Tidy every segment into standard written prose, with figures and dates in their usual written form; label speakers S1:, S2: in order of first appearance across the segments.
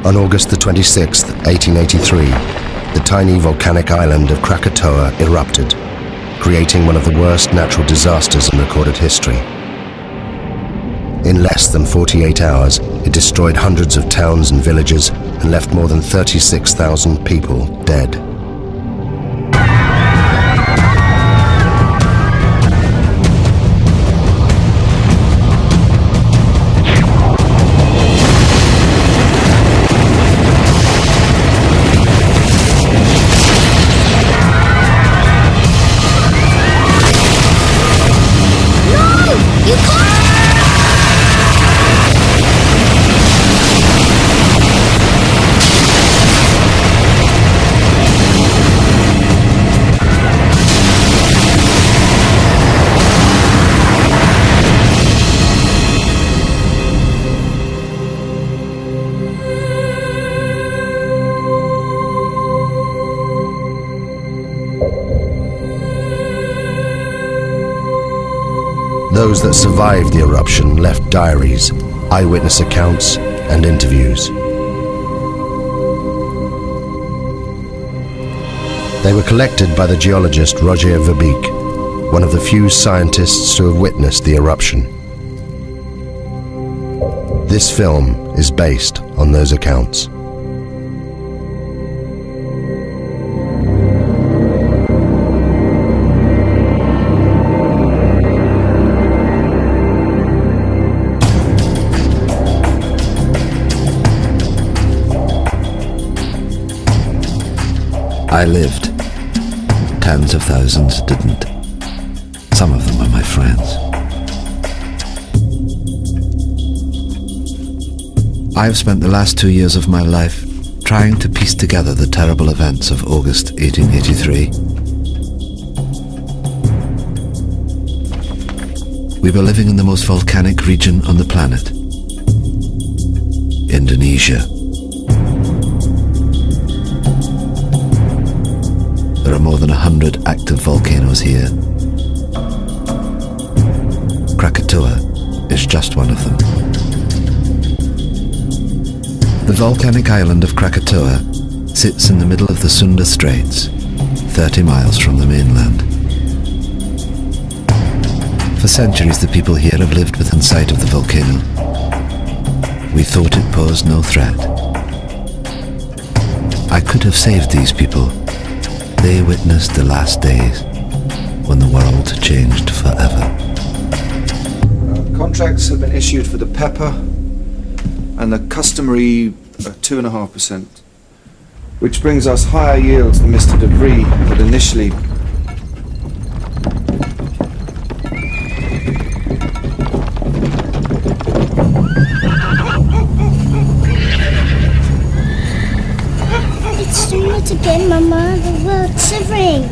S1: On August the 26th, 1883, the tiny volcanic island of Krakatoa erupted, creating one of the worst natural disasters in recorded history. In less than 48 hours, it destroyed hundreds of towns and villages and left more than 36,000 people dead. Those that survived the eruption left diaries, eyewitness accounts, and interviews. They were collected by the geologist Roger Verbeek, one of the few scientists to have witnessed the eruption. This film is based on those accounts.
S2: I lived. Tens of thousands didn't. Some of them were my friends. I have spent the last 2 years of my life trying to piece together the terrible events of August 1883. We were living in the most volcanic region on the planet, Indonesia. There are more than 100 active volcanoes here. Krakatoa is just one of them. The volcanic island of Krakatoa sits in the middle of the Sunda Straits, 30 miles from the mainland. For centuries, the people here have lived within sight of the volcano. We thought it posed no threat. I could have saved these people. They witnessed the last days when the world changed forever.
S3: Contracts have been issued for the pepper and the customary 2.5%, which brings us higher yields than Mr. Debris had initially.
S4: It's doing it again, Mama. The world's shivering.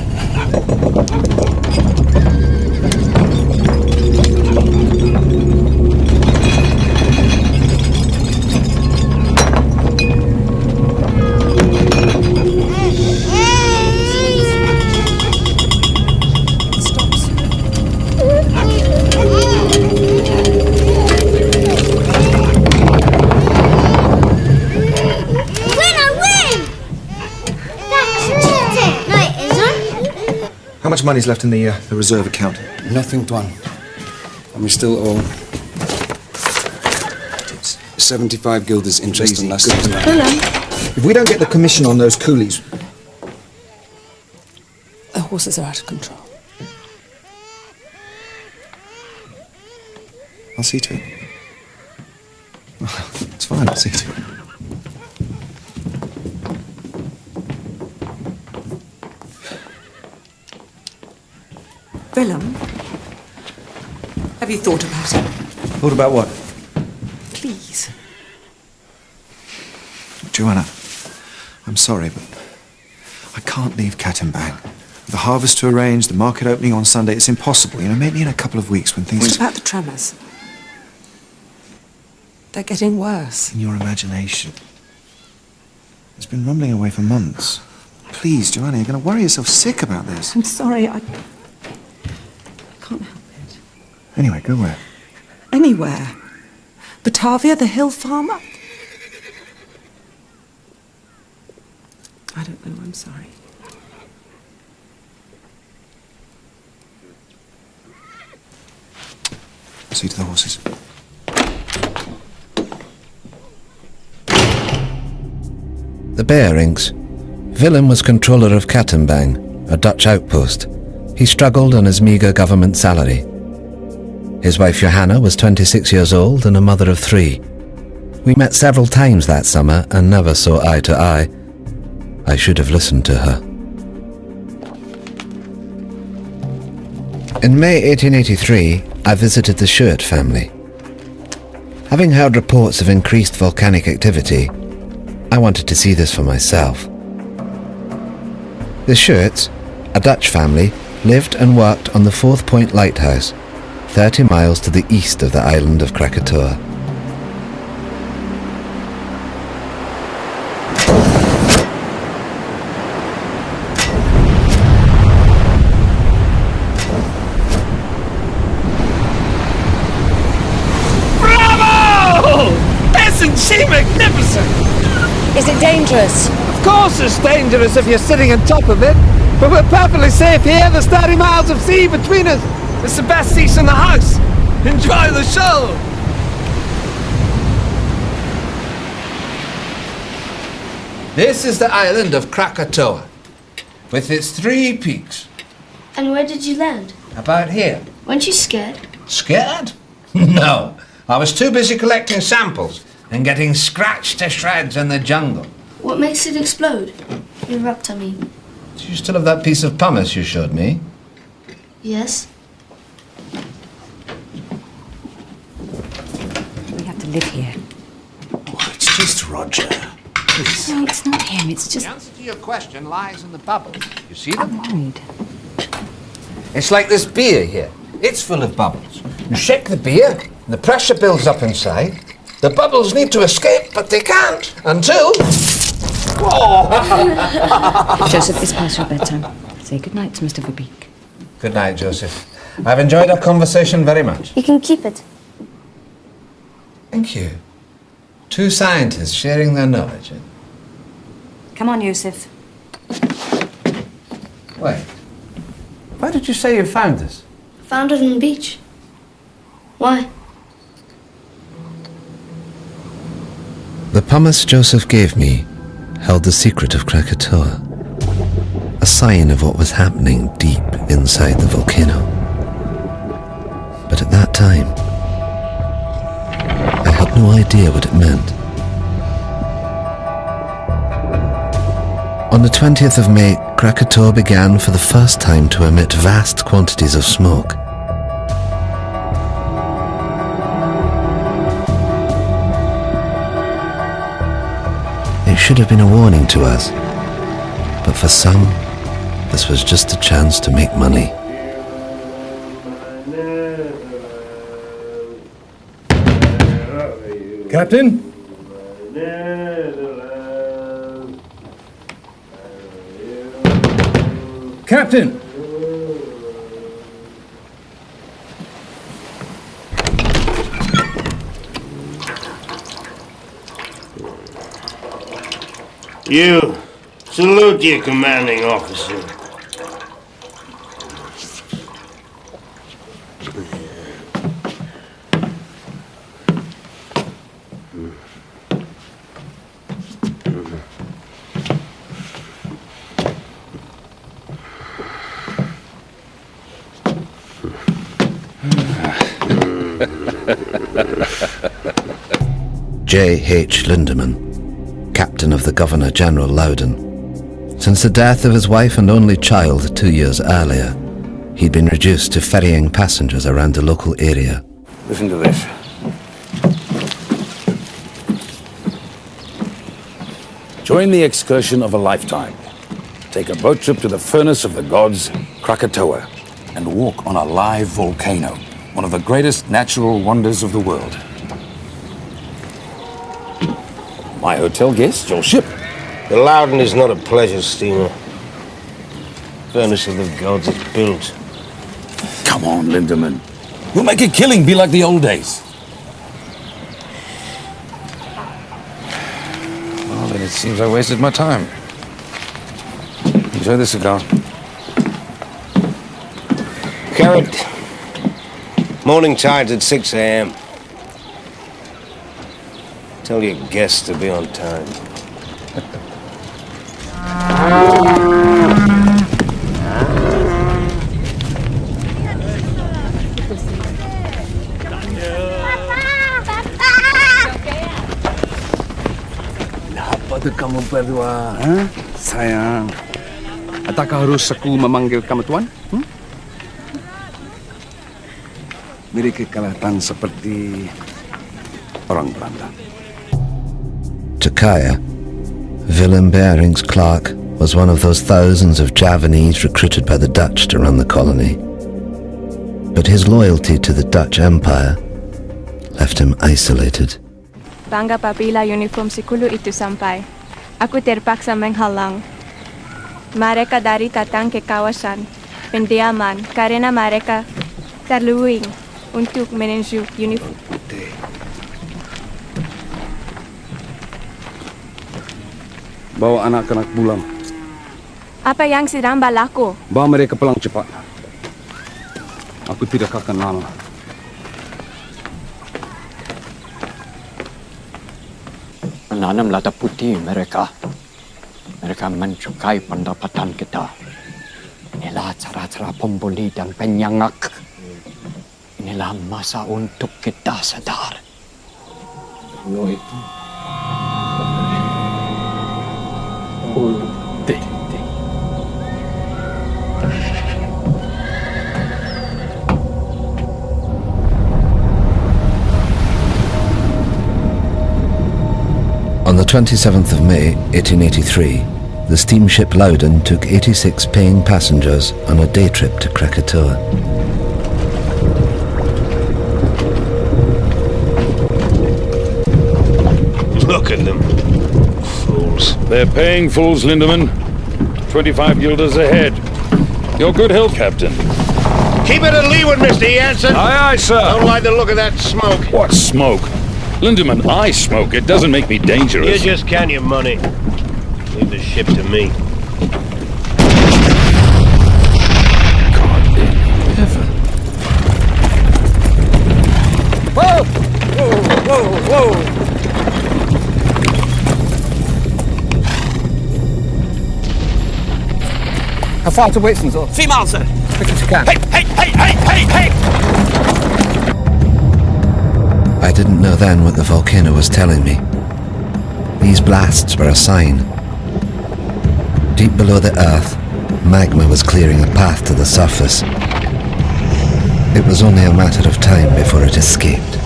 S3: How much money's left in the reserve account?
S5: Nothing, Tuan. And we still owe 75 guilders interest on last year's land.
S3: If we don't get the commission on those coolies...
S6: The horses are out of control.
S3: I'll see to it. It's fine, I'll see to it.
S6: Willem, have you thought about it?
S3: Thought about what?
S6: Please.
S3: Joanna, I'm sorry, but I can't leave Cat and Bang. The harvest to arrange, the market opening on Sunday, it's impossible. You know, maybe in a couple of weeks when things...
S6: What about the tremors? They're getting worse.
S3: In your imagination. It's been rumbling away for months. Please, Joanna, you're going to worry yourself sick about this.
S6: I'm sorry, I can't help it.
S3: Anyway, go where?
S6: Anywhere. Batavia, the hill farm. I don't know, I'm sorry.
S3: See to the horses.
S2: The bearings. Willem was controller of Kattenbang, a Dutch outpost. He struggled on his meagre government salary. His wife Johanna was 26 years old and a mother of 3. We met several times that summer and never saw eye to eye. I should have listened to her. In May 1883, I visited the Schuert family. Having heard reports of increased volcanic activity, I wanted to see this for myself. The Schuerts, a Dutch family, lived and worked on the 4th Point Lighthouse, 30 miles to the east of the island of Krakatoa.
S7: Magnificent!
S8: Is it dangerous?
S7: Of course it's dangerous if you're sitting on top of it, but we're perfectly safe here. There's 30 miles of sea between us. It's the best seats in the house. Enjoy the show!
S9: This is the island of Krakatoa, with its 3 peaks.
S4: And where did you land?
S9: About here.
S4: Weren't you scared?
S9: Scared? No. I was too busy collecting samples and getting scratched to shreds in the jungle.
S4: What makes it explode? Erupt, I mean.
S9: Do you still have that piece of pumice you showed me?
S4: Yes.
S6: We have to live here.
S1: Oh, it's just Roger. Please.
S6: No, it's not him, it's just...
S9: The answer to your question lies in the bubbles. You see
S6: I'm
S9: them?
S6: worried.
S9: It's like this beer here. It's full of bubbles. You shake the beer, and the pressure builds up inside. The bubbles need to escape, but they can't until... Whoa!
S6: Joseph, it's past your bedtime. Say goodnight to Mr. Verbeek.
S9: Good night, Joseph. I've enjoyed our conversation very much.
S4: You can keep it.
S9: Thank you. 2 scientists sharing their knowledge.
S6: Come on, Yusuf.
S9: Wait. Why did you say you found this?
S4: Found it on the beach. Why?
S2: The pumice Joseph gave me held the secret of Krakatoa, a sign of what was happening deep inside the volcano. But at that time, I had no idea what it meant. On the 20th of May, Krakatoa began for the first time to emit vast quantities of smoke. It should have been a warning to us, but for some, this was just a chance to make money.
S10: Captain? Captain!
S11: You salute your commanding officer.
S2: J.H. Lindemann, captain of the Governor-General Loudon. Since the death of his wife and only child 2 years earlier, he'd been reduced to ferrying passengers around the local area.
S10: Listen to this. Join the excursion of a lifetime. Take a boat trip to the furnace of the gods, Krakatoa, and walk on a live volcano, one of the greatest natural wonders of the world. My hotel guest, your ship.
S11: The Loudon is not a pleasure steamer. Furnace of the gods is built.
S10: Come on, Lindemann. We'll make a killing be like the old days.
S9: Well, then it seems I wasted my time.
S10: Enjoy the cigar.
S11: Carrot. Morning tide's at 6 a.m. Tell your guests to be on time.
S12: Apa tu kamu berdua? Sayang, adakah harus aku memanggil kamu tuan? Mereka kelihatan seperti orang Belanda.
S2: To Kaya, Willem Barings Clark was one of those thousands of Javanese recruited by the Dutch to run the colony. But his loyalty to the Dutch Empire left him isolated.
S13: Bangga apabila uniform sikulu itu sampai. Aku terpaksa menghalang mereka dari datang ke kawasan pendiaman karena mereka terluing untuk menuju uniform.
S12: Bawa anak-anak pulang.
S13: Apa yang sedang berlaku?
S12: Bawa mereka pulang cepat. Aku tidak akan lama.
S14: Menanam lada putih mereka. Mereka mencukai pendapatan kita. Inilah cara-cara pembuli dan penyangak. Inilah masa untuk kita sadar. Lo itu.
S2: On the 27th of May, 1883, the steamship Loudon took 86 paying passengers on a day trip to Krakatoa.
S11: Look at them. Fools.
S10: They're paying fools, Lindemann. 25 guilders ahead. Your good health, Captain.
S11: Keep it at leeward, Mr. Jansen.
S10: Aye, aye, sir.
S11: Don't like the look of that smoke.
S10: What smoke? Lindemann, I smoke. It doesn't make me dangerous.
S11: You just count your money. Leave the ship to me.
S10: God in heaven.
S7: Whoa! Whoa, whoa, whoa! How far to Whitson, sir?
S15: 3 miles, sir.
S7: As quick as you can.
S15: Hey, hey, hey, hey, hey, hey!
S2: I didn't know then what the volcano was telling me. These blasts were a sign. Deep below the earth, magma was clearing a path to the surface. It was only a matter of time before it escaped.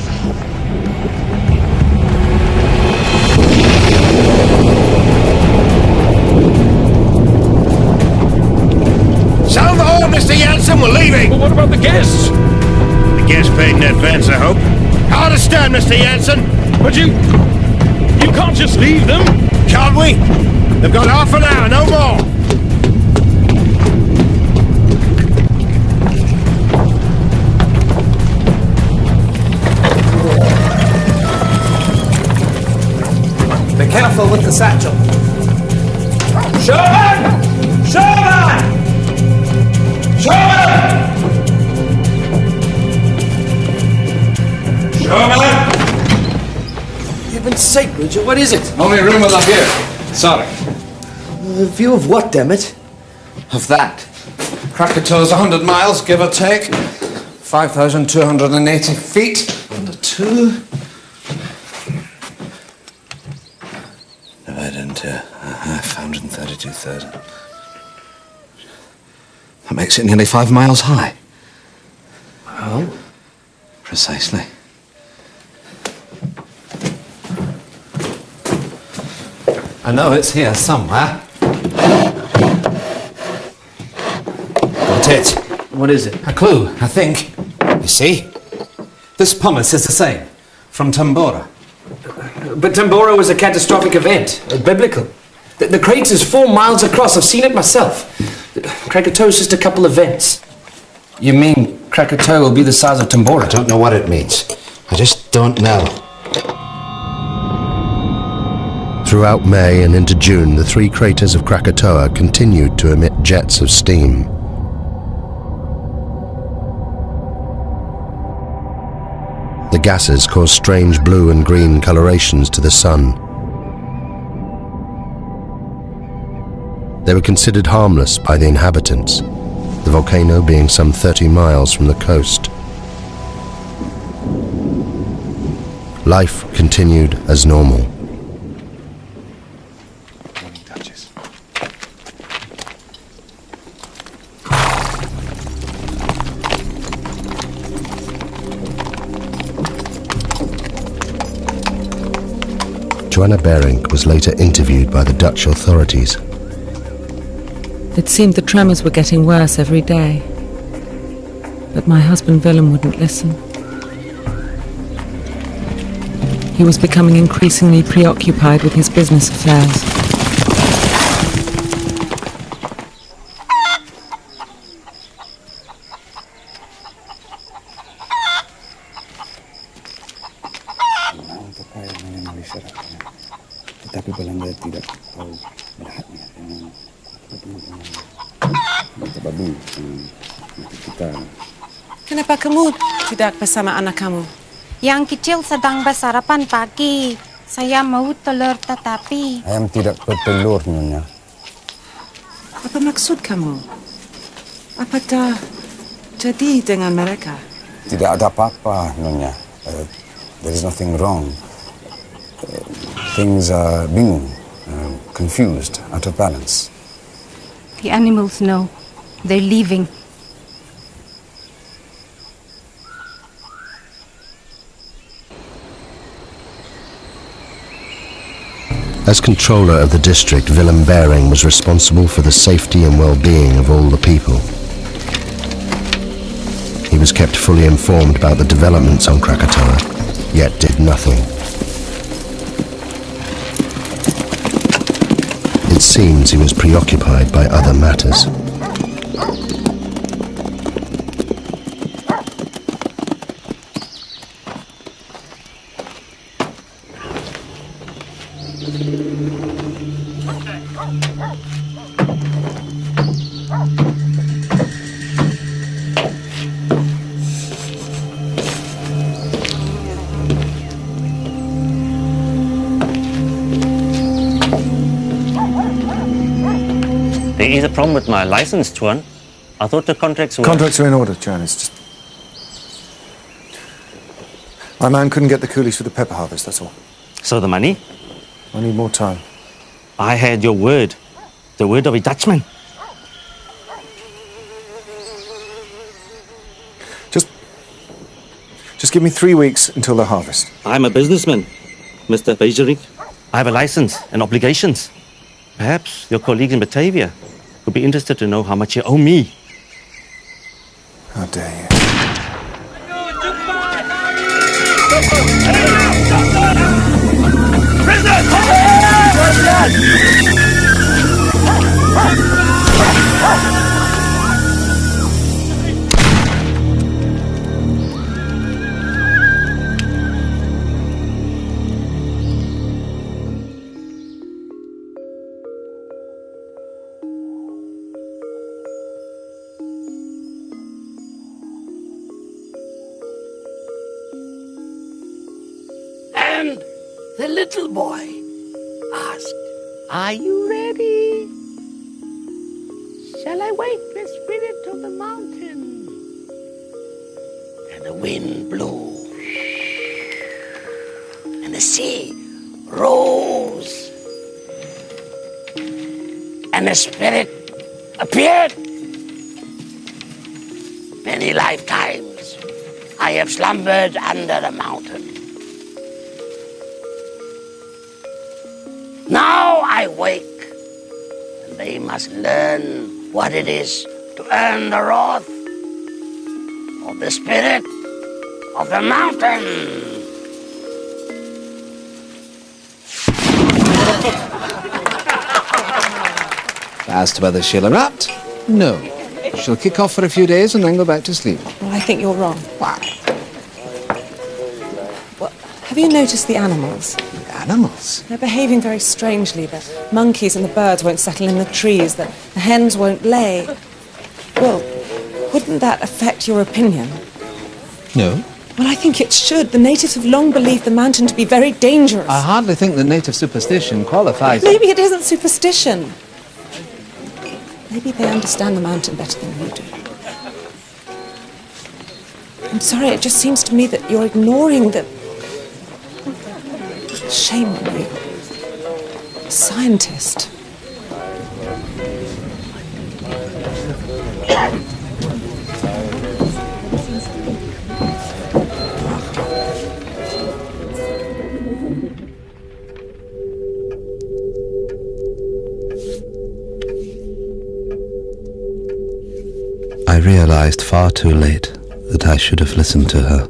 S11: Sound the horn, Mr. Jansen. We're leaving.
S10: But what about the guests?
S11: The guests paid in advance, I hope. I understand, Mr. Jansen.
S10: But you can't just leave them.
S11: Can't we? They've got half an hour, no more.
S7: Be careful with the satchel.
S15: Sherman! Sherman! Sherman! Sherman!
S7: Heaven's sake, Richard, what is it?
S9: Only room up here. Sorry.
S7: A view of what, damn it?
S9: Of that. Krakatoa's 100 miles, give or take. 5,280 feet. Under 2. Divided into 532,000. That makes it nearly 5 miles high.
S7: Well?
S9: Precisely. I know it's here somewhere. Got it.
S7: What is it?
S9: A clue, I think. You see? This pumice is the same. From Tambora.
S7: But Tambora was a catastrophic event, biblical. The crater is 4 miles across. I've seen it myself. Krakatoa is just a couple of vents.
S9: You mean Krakatoa will be the size of Tambora? I don't know what it means. I just don't know.
S1: Throughout May and into June, the three craters of Krakatoa continued to emit jets of steam. The gases caused strange blue and green colorations to the sun. They were considered harmless by the inhabitants, the volcano being some 30 miles from the coast. Life continued as normal. Joanna Berink was later interviewed by the Dutch authorities.
S6: It seemed the tremors were getting worse every day. But my husband Willem wouldn't listen. He was becoming increasingly preoccupied with his business affairs.
S12: Tetapi Belanda tidak tahu jahatnya dengan babu kita.
S6: Kenapa kamu tidak bersama anak kamu?
S16: Yang kecil sedang bersarapan pagi. Saya mau telur tetapi...
S12: Ayam tidak bertelur, Nyonya.
S6: Apa maksud kamu? Apa terjadi dengan mereka?
S12: Tidak ada apa-apa, Nyonya. There is nothing wrong. Things are bingung, confused, out of balance.
S16: The animals know. They're leaving.
S1: As controller of the district, Willem Bering was responsible for the safety and well-being of all the people. He was kept fully informed about the developments on Krakatoa, yet did nothing. It seems he was preoccupied by other matters.
S17: There is a problem with my license, Tuan. I thought the contracts were...
S3: Contracts are in order, Jan. It's just... My man couldn't get the coolies for the pepper harvest, that's all.
S17: So the money?
S3: I need more time.
S17: I had your word. The word of a Dutchman.
S3: Just give me 3 weeks until the harvest.
S17: I'm a businessman, Mr. Beijering. I have a license and obligations. Perhaps your colleagues in Batavia would be interested to know how much you owe me.
S3: How dare you?
S18: And the little boy asked, "Are you ready? Shall I wake the spirit of the mountain?" And the wind blew, and the sea rose, and the spirit appeared. Many lifetimes I have slumbered under the mountain. Now I wake, and they must learn what it is to earn the wrath of the spirit of the mountain.
S2: As to whether she'll erupt, no. She'll kick off for a few days and then go back to sleep.
S6: Well, I think you're wrong.
S2: Why?
S6: Well, have you noticed the animals?
S12: animals.
S6: They're behaving very strangely. The monkeys and the birds won't settle in the trees. The hens won't lay. Well, wouldn't that affect your opinion?
S2: No.
S6: Well, I think it should. The natives have long believed the mountain to be very dangerous.
S2: I hardly think that native superstition qualifies.
S6: Maybe it isn't superstition. Maybe they understand the mountain better than you do. I'm sorry, it just seems to me that you're ignoring the... Shame on you. A scientist.
S2: I realized far too late that I should have listened to her.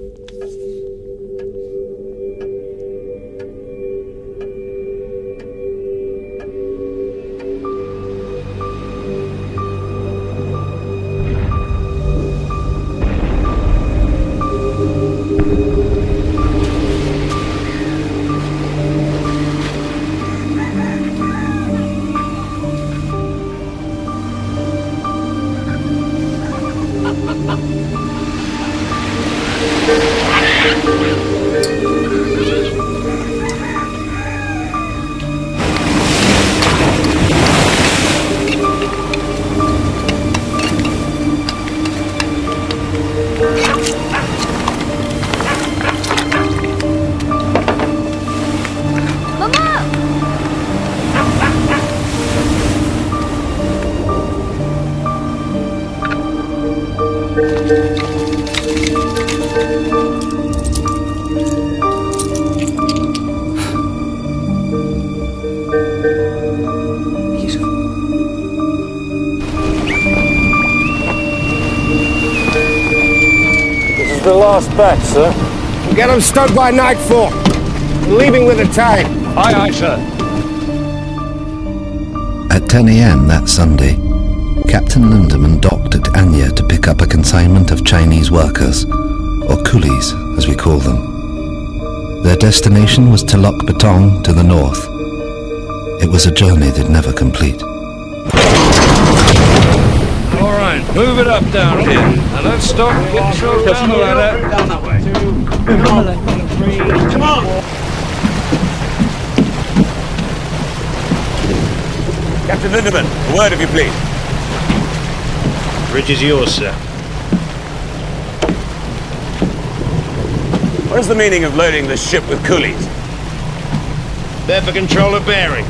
S11: The last batch, sir.
S19: Get them stowed by nightfall. Leaving with the tide.
S11: Aye, aye, sir.
S2: At 10 a.m. that Sunday, Captain Lindemann docked at Anya to pick up a consignment of Chinese workers, or coolies as we call them. Their destination was Telok Betong to the north. It was a journey they'd never complete.
S10: All right, move it up down here. Now don't stop. Get yourself down the ladder.
S15: Down that way. Come on.
S11: Captain Lindemann, a word if you please.
S19: Bridge is yours, sir.
S11: What is the meaning of loading this ship with coolies?
S19: They're for control of bearing.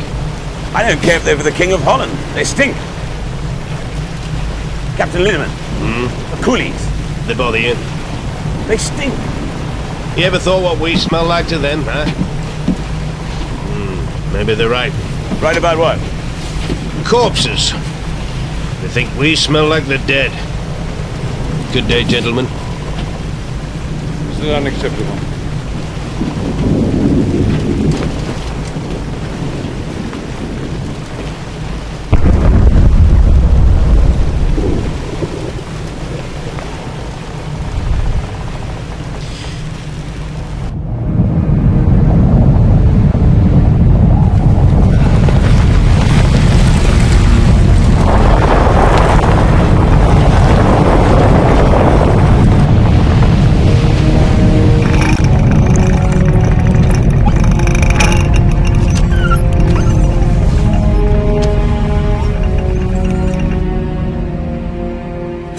S11: I don't care if they're for the King of Holland. They stink. Captain Lindemann, the coolies.
S19: They bother you?
S11: They stink.
S19: You ever thought what we smell like to them, huh? Maybe they're right.
S11: Right about what?
S19: Corpses. They think we smell like the dead. Good day, gentlemen.
S10: This is unacceptable.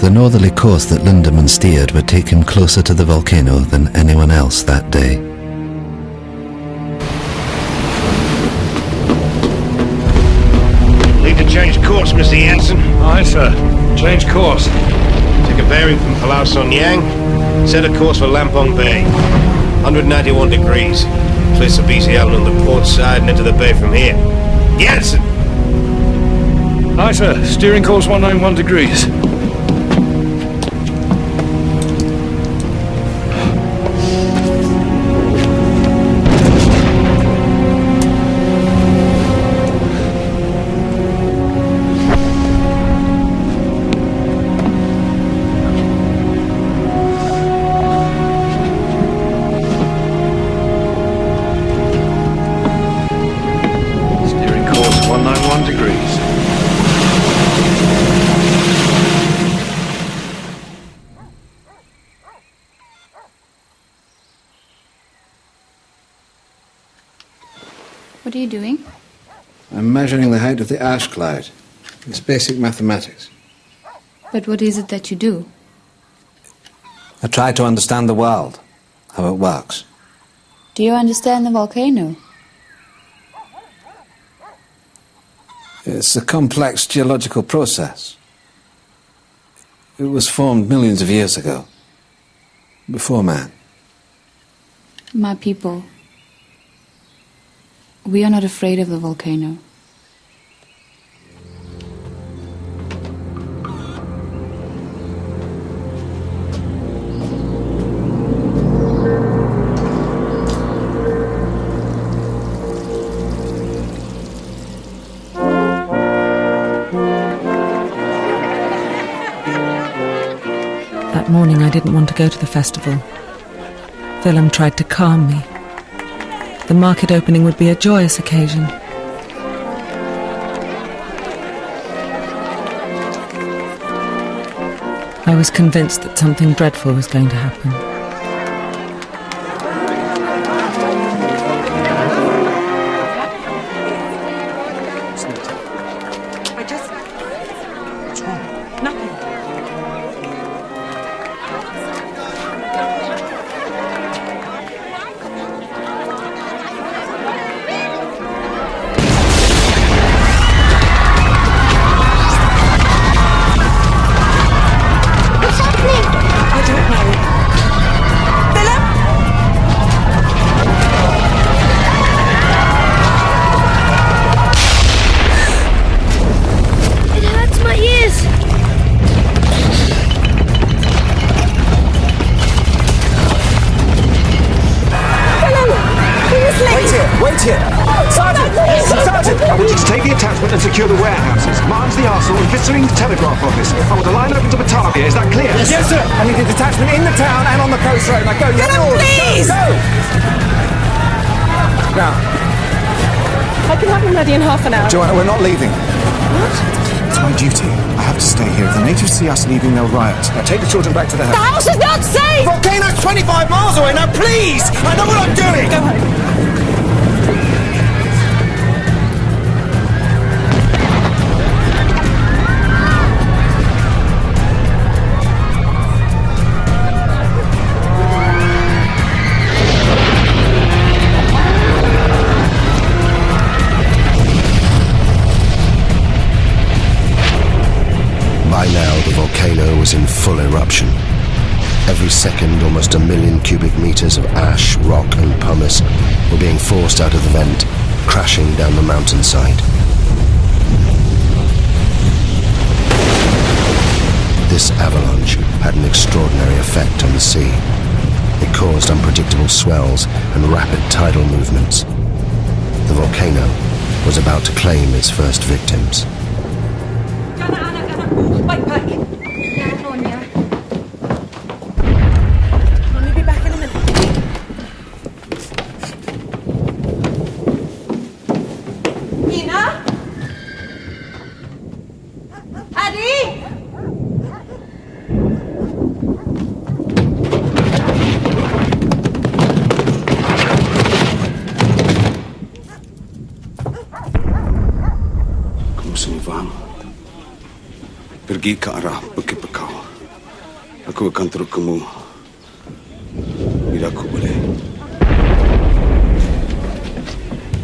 S2: The northerly course that Lindemann steered would take him closer to the volcano than anyone else that day.
S19: Need to change course, Mr. Jensen.
S10: Aye, sir. Change course.
S19: Take a bearing from Palau Son Yang. Set a course for Lampong Bay. 191 degrees. Place the BC Island on the port side and into the bay from here. Jensen!
S10: Aye, sir. Steering course 191 degrees.
S13: What are you doing?
S2: I'm measuring the height of the ash cloud. It's basic mathematics.
S13: But what is it that you do?
S2: I try to understand the world, how it works.
S13: Do you understand the volcano?
S2: It's a complex geological process. It was formed millions of years ago, before man.
S13: My people, we are not afraid of the volcano.
S6: That morning I didn't want to go to the festival. Willem tried to calm me. The market opening would be a joyous occasion. I was convinced that something dreadful was going to happen.
S20: Joanna, we're not leaving. What? It's my duty. I have to stay here. If the natives see us leaving, they'll riot. Now take the children back to the house.
S15: The house is not safe!
S20: Volcano's 25 miles away. Now, please! I know what I'm doing!
S6: Go home.
S1: By now, the volcano was in full eruption. Every second, almost 1 million cubic meters of ash, rock and pumice were being forced out of the vent, crashing down the mountainside. This avalanche had an extraordinary effect on the sea. It caused unpredictable swells and rapid tidal movements. The volcano was about to claim its first victims.
S6: Baik-baik. Ya, Sonia. Mommy be back in a minute. Ina? Adi?
S12: Kamu semua faham? Pergi ke arah Bukit Bekau. Aku akan terus kamu bila aku boleh.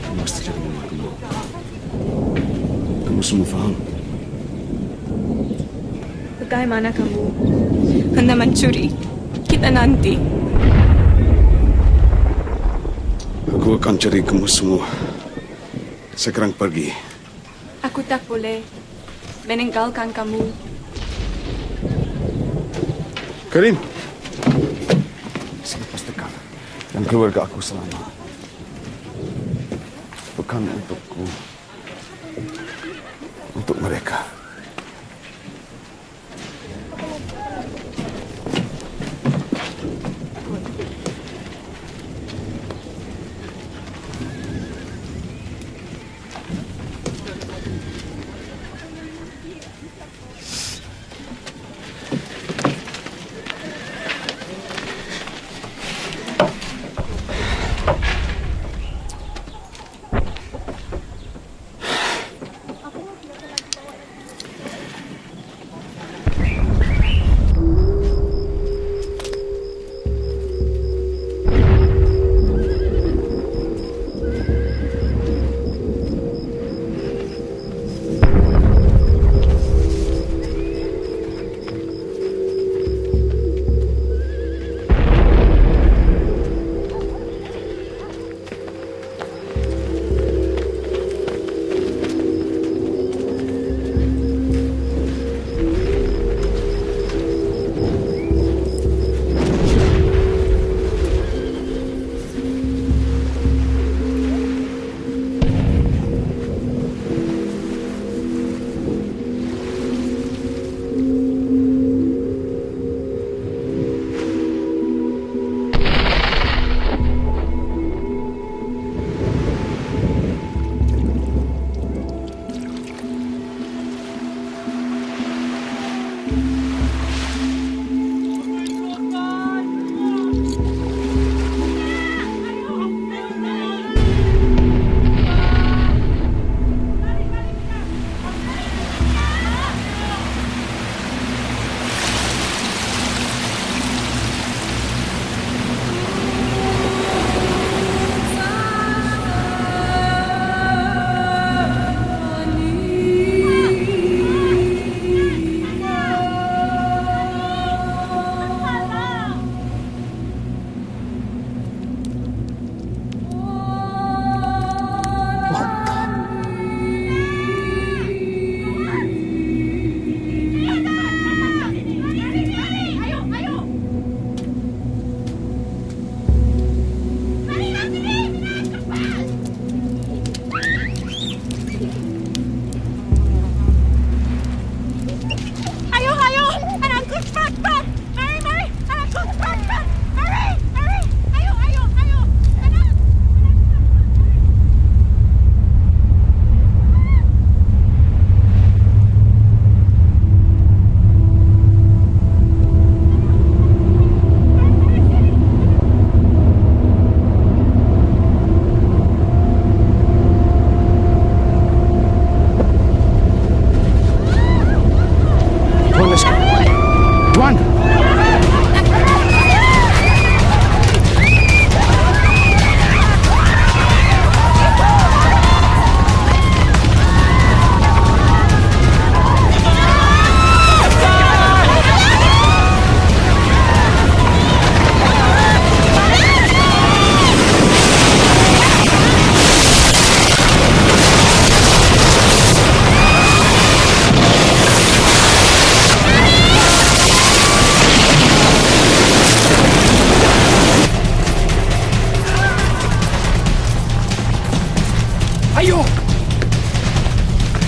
S12: Kamu mesti jaga mama kamu. Kamu semua faham?
S13: Bagaimana kamu hendak mencuri kita nanti?
S12: Aku akan cari kamu semua. Sekarang pergi.
S13: Aku tak boleh meninggalkan kamu.
S12: Karim. Sini pastikan dan keluarga aku selamat. Bukan untukku, untuk mereka.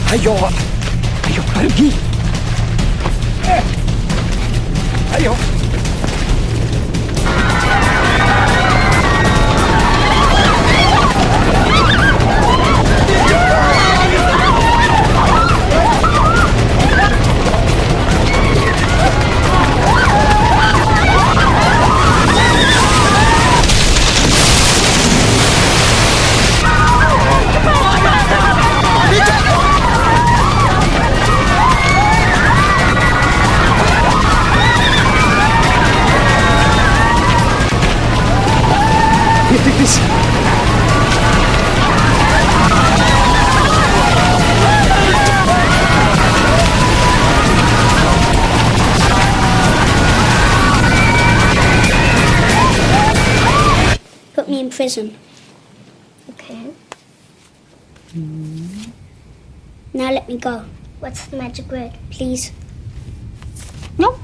S7: Ayo. Ayo pergi. Ayo.
S4: Put me in prison. Okay. Now let me go. What's the magic word, please? No.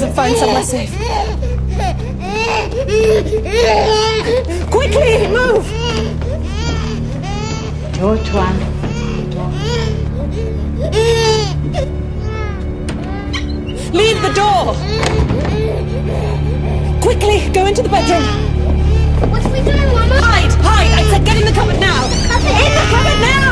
S8: And find somewhere safe. Quickly, move!
S21: Your turn.
S8: Leave the door! Quickly, go into the bedroom.
S4: What are we doing, Mama?
S8: Hide! Hide! I said get in the cupboard now! In the cupboard now!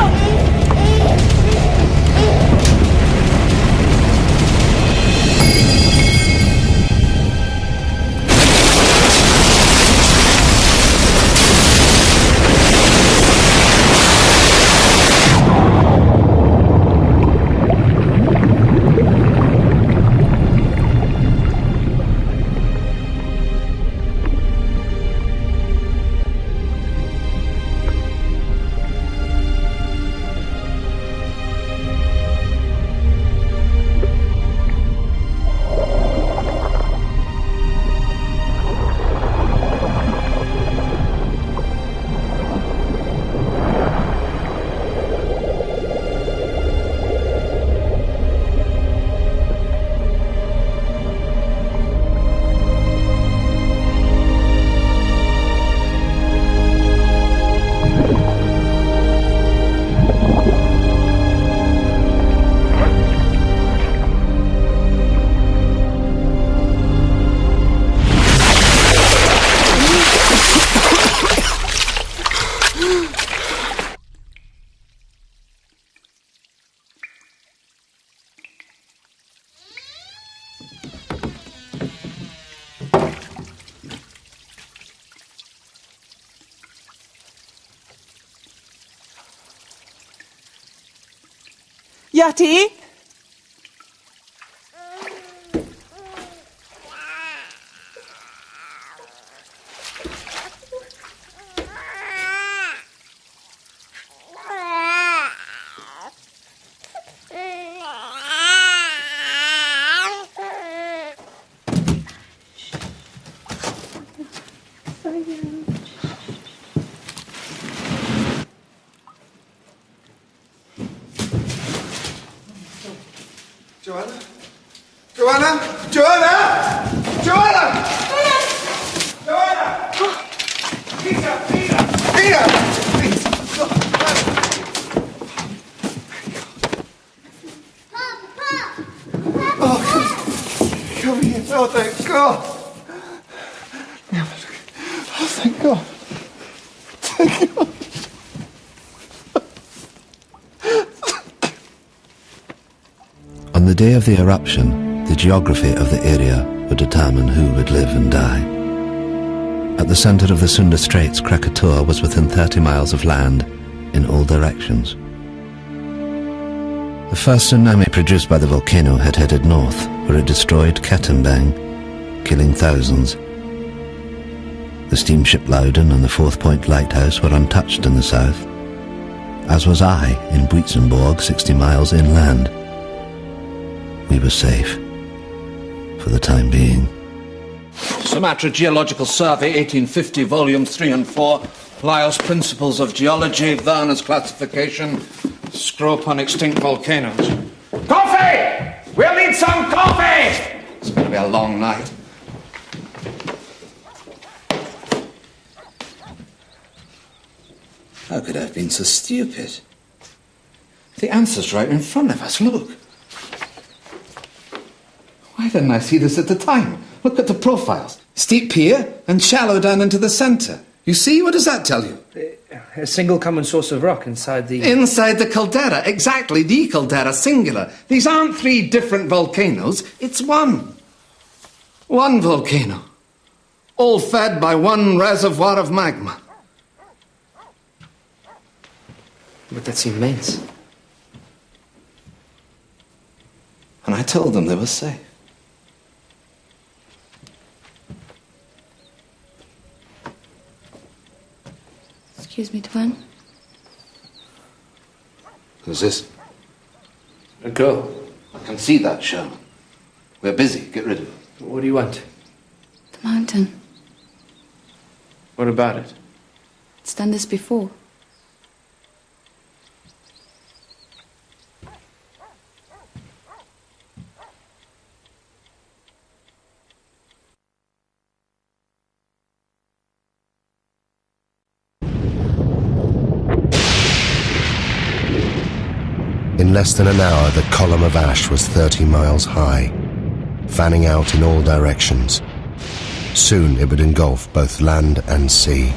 S8: Yati?
S3: Joanna? Joanna? Joanna? Joanna! Joanna! Peter! Peter! Peter! Please! Oh, come here. Oh, thank God. Oh, thank God. Thank God.
S2: day of the eruption, the geography of the area would determine who would live and die. At the centre of the Sunda Straits, Krakatoa was within 30 miles of land in all directions. The first tsunami produced by the volcano had headed north, where it destroyed Katimbang, killing thousands. The steamship Loudon and the Fourth Point Lighthouse were untouched in the south, as was I in Buitzenborg, 60 miles inland. We were safe, for the time being.
S9: Sumatra Geological Survey, 1850, volumes 3 and 4. Lyell's Principles of Geology, Werner's Classification, Scrope on Extinct Volcanoes.
S7: Coffee! We'll need some coffee!
S9: It's going to be a long night. How could I have been so stupid? The answer's right in front of us, look. Why didn't I see this at the time? Look at the profiles. Steep here and shallow down into the centre. You see? What does that tell you?
S21: A single common source of rock inside the...
S9: Inside the caldera, exactly, the caldera, singular. These aren't 3 different volcanoes, it's one. One volcano. All fed by one reservoir of magma.
S21: But that's immense.
S9: And I told them they were safe.
S13: Excuse me, Tuan.
S9: Who's this?
S21: A girl.
S9: I can see that, Sherman. We're busy. Get rid of it.
S21: What do you want?
S13: The mountain.
S21: What about it?
S13: It's done this before.
S1: In less than an hour, the column of ash was 30 miles high, fanning out in all directions. Soon it would engulf both land and sea.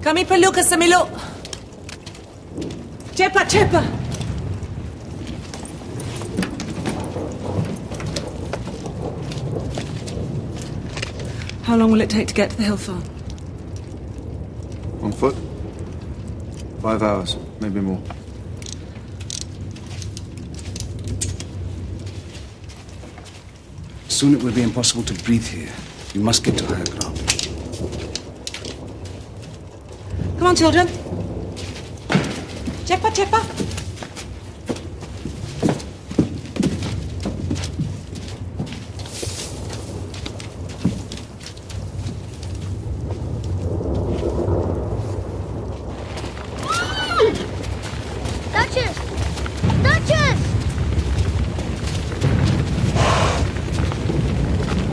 S6: Kami perlu ke Semiluk. Cepat, cepat. How long will it take to get to the hill farm?
S3: On foot? 5 hours, maybe more.
S20: Soon it will be impossible to breathe here. You must get to higher ground.
S6: Come on, children. Cepat, cepat.
S4: Duchess! Duchess!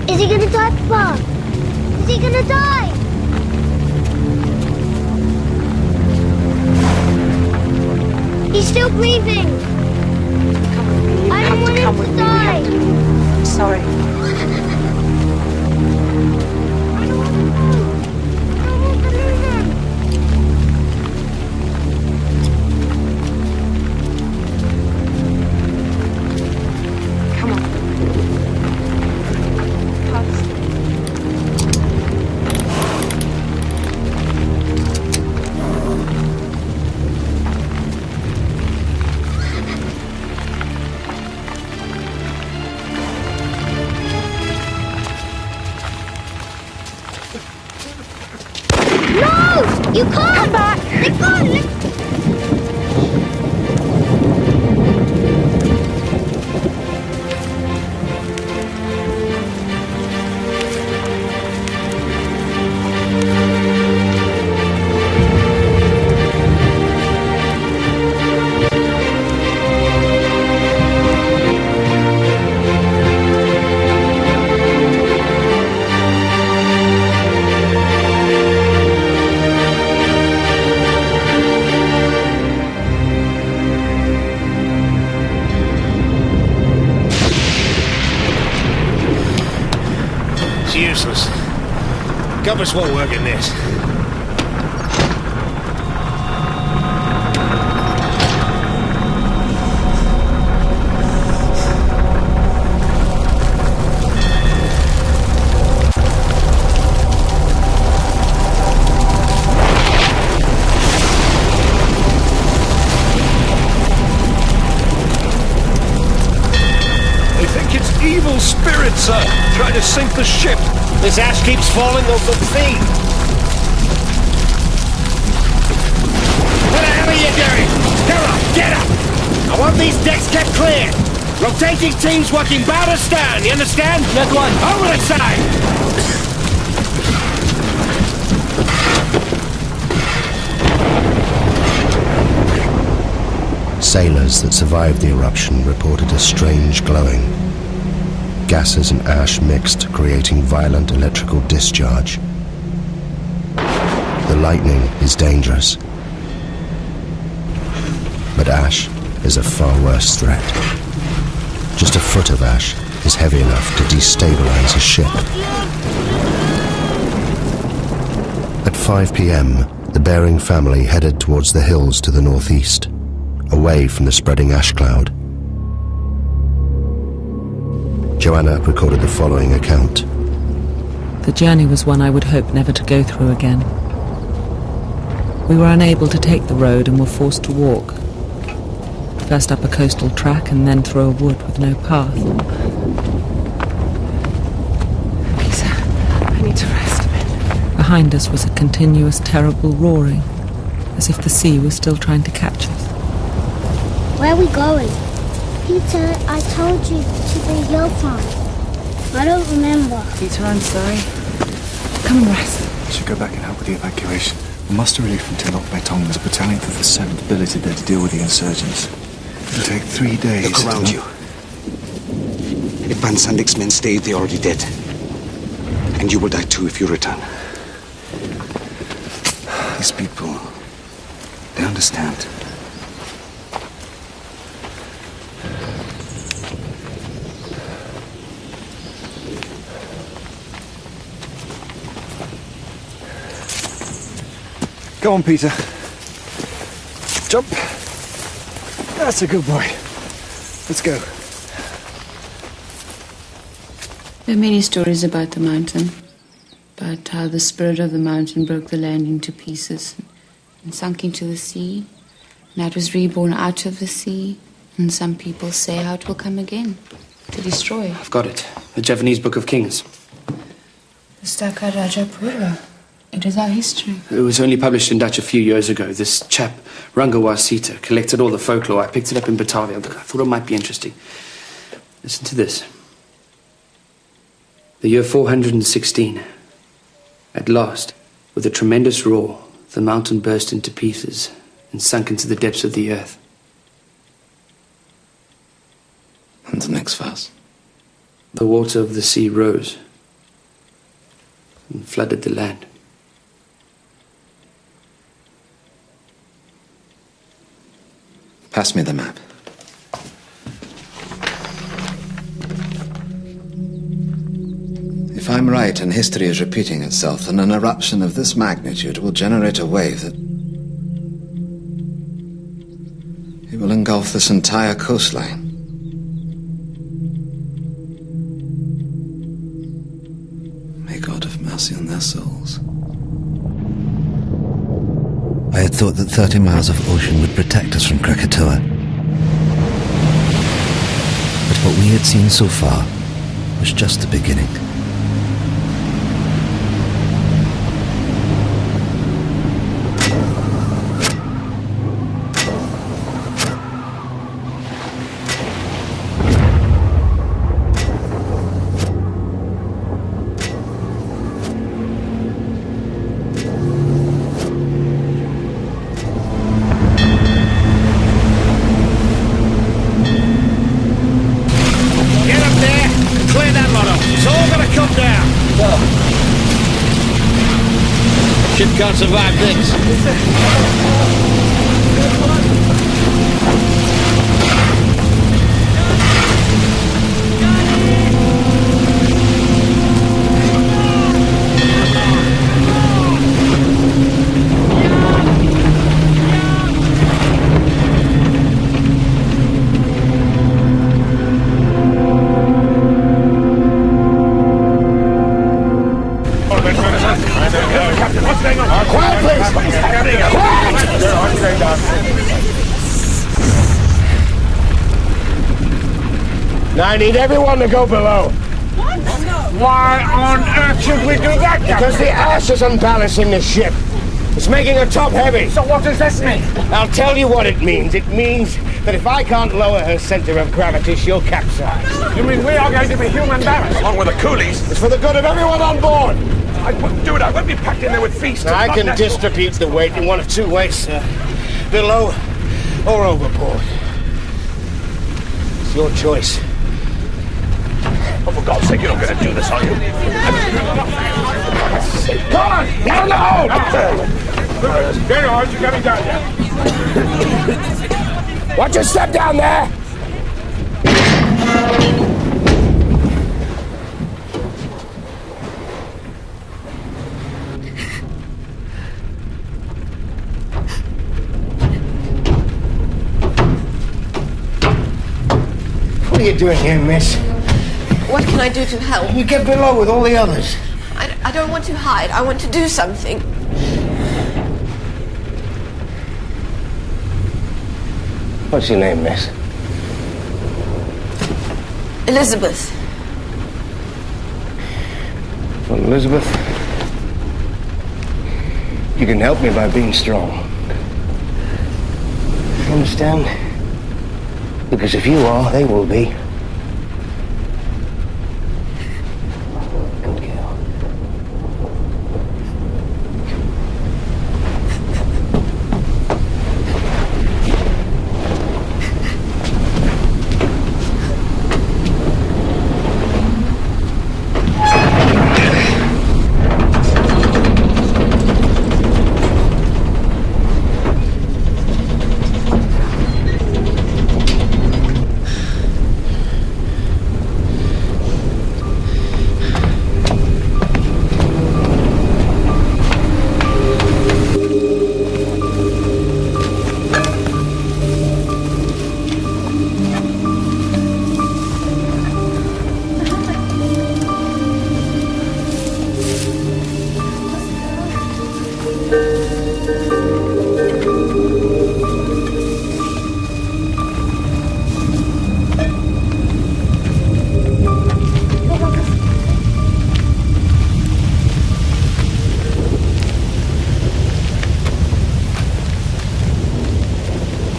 S4: Is he gonna die, Papa? Is he gonna die? He's still breathing. I don't want him to die.
S8: I'm sorry.
S13: Come on.
S4: You can't! Come back! They can't!
S19: It's useless. Compass won't work in this.
S15: Evil spirits, sir, trying to sink the ship.
S19: This ash keeps falling over the sea.
S15: What the hell are you doing? Get up! I want these decks kept clear. Rotating teams working bow to stern, you understand? That one. Over the side!
S1: Sailors that survived the eruption reported a strange glowing. Gases and ash mixed, creating violent electrical discharge. The lightning is dangerous, but ash is a far worse threat. Just a foot of ash is heavy enough to destabilize a ship. At 5 p.m., the Bering family headed towards the hills to the northeast, away from the spreading ash cloud. Joanna recorded the following account.
S6: The journey was one I would hope never to go through again. We were unable to take the road and were forced to walk. First up a coastal track and then through a wood with no path. Lisa, I need to rest a bit. Behind us was a continuous, terrible roaring, as if the sea was still trying to catch us.
S4: Where are we going? Peter, I told you to the hill farm. I don't remember.
S6: Peter, I'm sorry. Come and rest.
S20: I should go back and help with the evacuation. The muster relief from Tinok was a battalion from the 7th billeted there to deal with the insurgents. It'll take 3 days.
S5: Look around you. If Van Sandik's men stayed, they're already dead. And you will die too if you return.
S20: These people, they understand. Go on, Peter. Jump. That's a good boy. Let's go.
S22: There are many stories about the mountain, about how the spirit of the mountain broke the land into pieces and sunk into the sea, and how it was reborn out of the sea, and some people say how it will come again, to destroy.
S21: I've got it. The Javanese Book of Kings.
S22: The Staka Rajapura. It is our history.
S21: It was only published in Dutch a few years ago. This chap, Rangawar Sita, collected all the folklore. I picked it up in Batavia. I thought it might be interesting. Listen to this. The year 416. At last, with a tremendous roar, the mountain burst into pieces and sunk into the depths of the earth.
S2: And the next verse.
S21: The water of the sea rose and flooded the land.
S2: Pass me the map. If I'm right and history is repeating itself, then an eruption of this magnitude will generate a wave that... it will engulf this entire coastline. May God have mercy on their souls. I had thought that 30 miles of ocean would protect us from Krakatoa. But what we had seen so far was just the beginning.
S15: Ship can't survive this. I need everyone to go below.
S8: What?
S15: Why on earth should we do that? Because the ash is unbalancing the ship. It's making her top heavy.
S12: So what does this mean?
S15: I'll tell you what it means. It means that if I can't lower her center of gravity, she'll capsize.
S12: You mean we are going to be human barracks? Along with the coolies?
S15: It's for the good of everyone on board.
S12: I wouldn't do it. I won't be packed in there with feasts.
S15: Now, I can distribute the weight in one of two ways, sir. Below or overboard. It's your choice.
S12: Oh, for God's sake, you're not going to do this, are you?
S15: Come on! Get on the hold!
S12: Very hard, you're coming down here.
S15: Watch your step down there! What are you doing here, miss?
S14: What can I do to help?
S15: You get below with all the others.
S14: I don't want to hide. I want to do something.
S15: What's your name, miss?
S14: Elizabeth.
S15: Well, Elizabeth, you can help me by being strong. You understand? Because if you are, they will be. Good girl.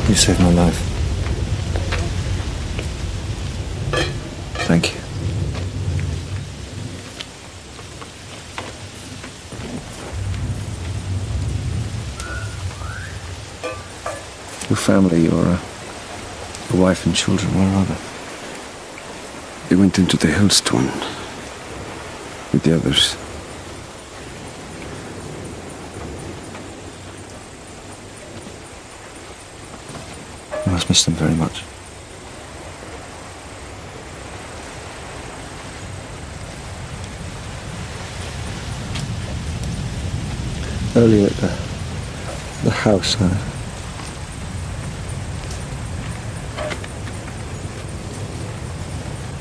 S20: You saved my life. Thank you. Your family, your wife and children, where are they?
S12: They went into the hailstone with the others.
S20: You must miss them very much. Earlier at the house, I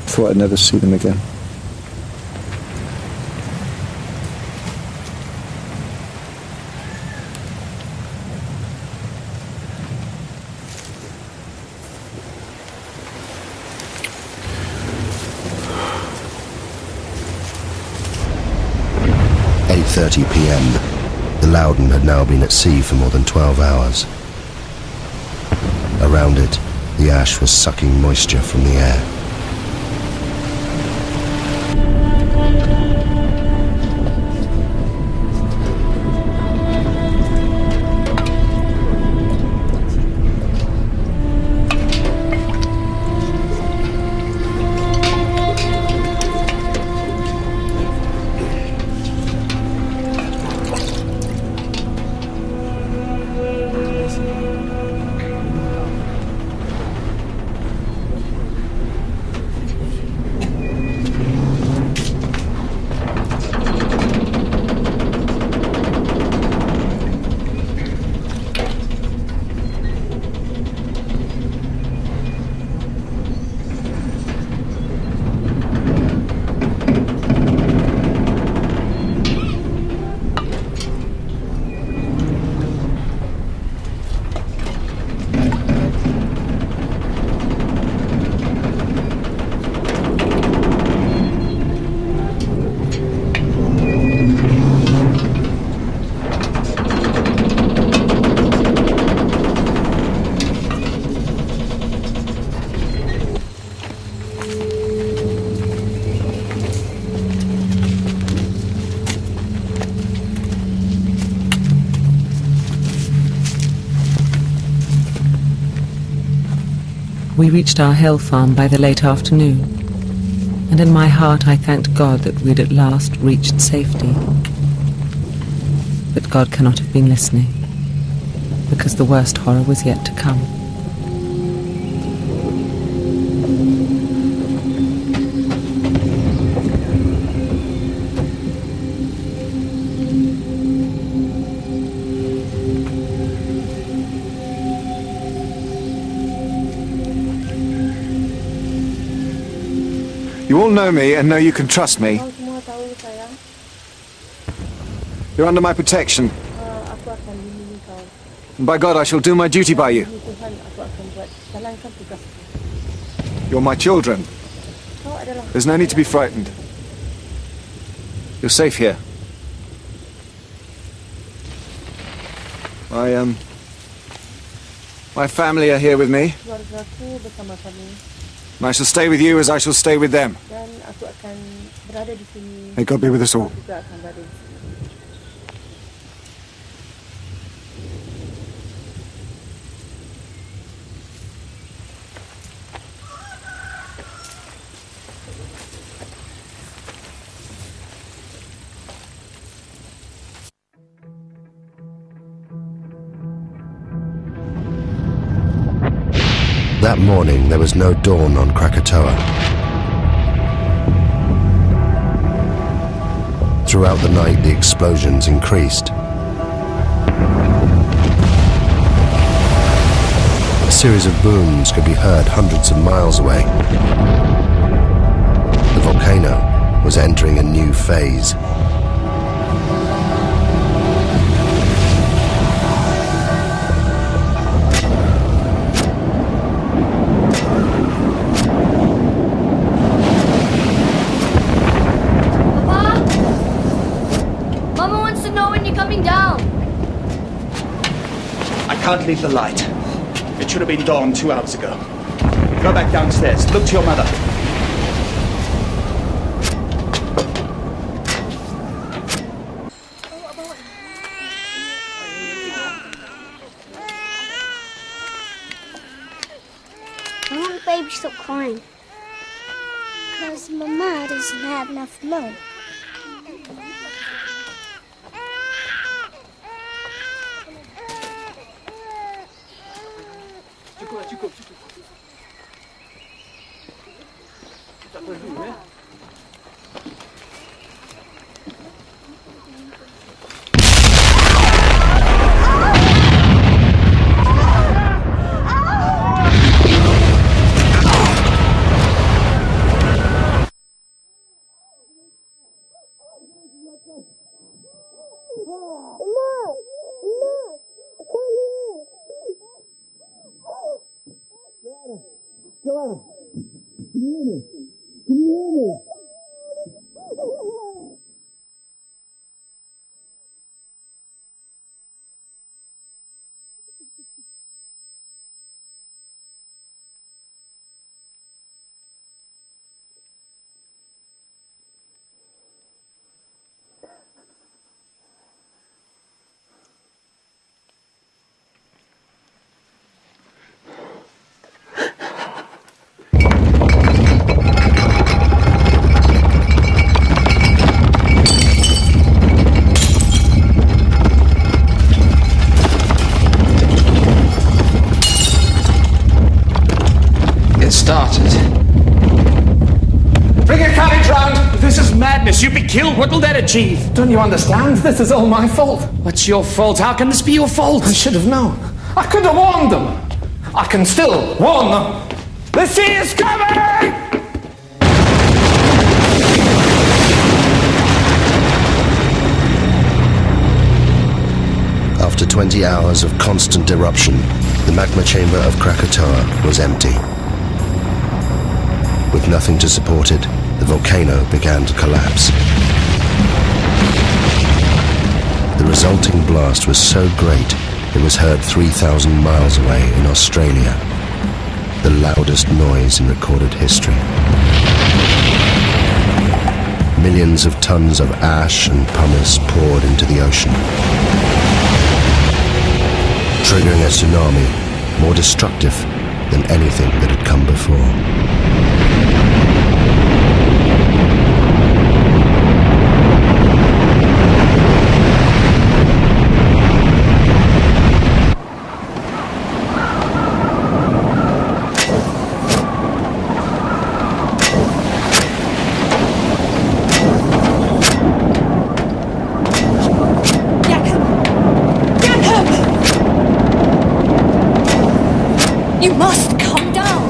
S20: thought I'd never see them again.
S1: At 8:30 p.m. The Loudon had now been at sea for more than 12 hours. Around it, the ash was sucking moisture from the air.
S6: We reached our hill farm by the late afternoon, and in my heart I thanked God that we'd at last reached safety. But God cannot have been listening, because the worst horror was yet to come.
S20: You all know me and know you can trust me. You're under my protection. And by God, I shall do my duty by you. You're my children. There's no need to be frightened. You're safe here. My family are here with me. And I shall stay with you as I shall stay with them. May God be with us all.
S1: That morning, there was no dawn on Krakatoa. Throughout the night, the explosions increased. A series of booms could be heard hundreds of miles away. The volcano was entering a new phase.
S20: I can't leave the light. It should have been dawn 2 hours ago. Go back downstairs. Look to your mother.
S4: I want the baby to stop crying. Because Mama doesn't have enough milk.
S21: You'd be killed. What will that achieve? Don't you understand? This is all my fault. What's your fault? How can this be your fault? I should have known. I could have warned them. I can still warn them. The sea is coming!
S1: After 20 hours of constant eruption, the magma chamber of Krakatoa was empty. With nothing to support it, the volcano began to collapse. The resulting blast was so great, it was heard 3,000 miles away in Australia, the loudest noise in recorded history. Millions of tons of ash and pumice poured into the ocean, triggering a tsunami more destructive than anything that had come before.
S8: You must come down!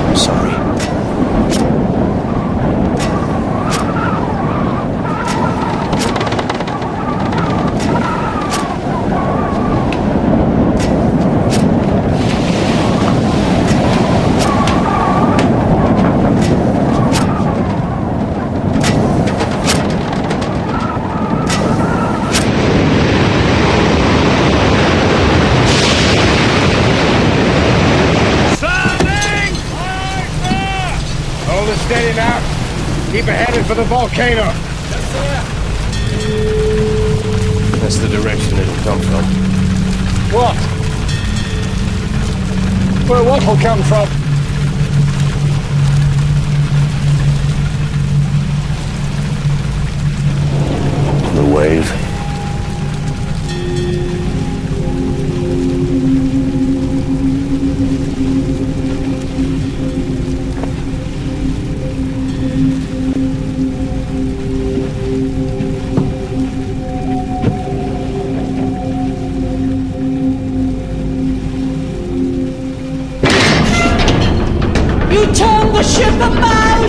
S1: I'm sorry.
S15: Steady now. Keep it headed for the volcano.
S19: Yes, sir. That's the direction it'll come from.
S21: What? Where what will come from?
S19: The wave.
S8: The ship about!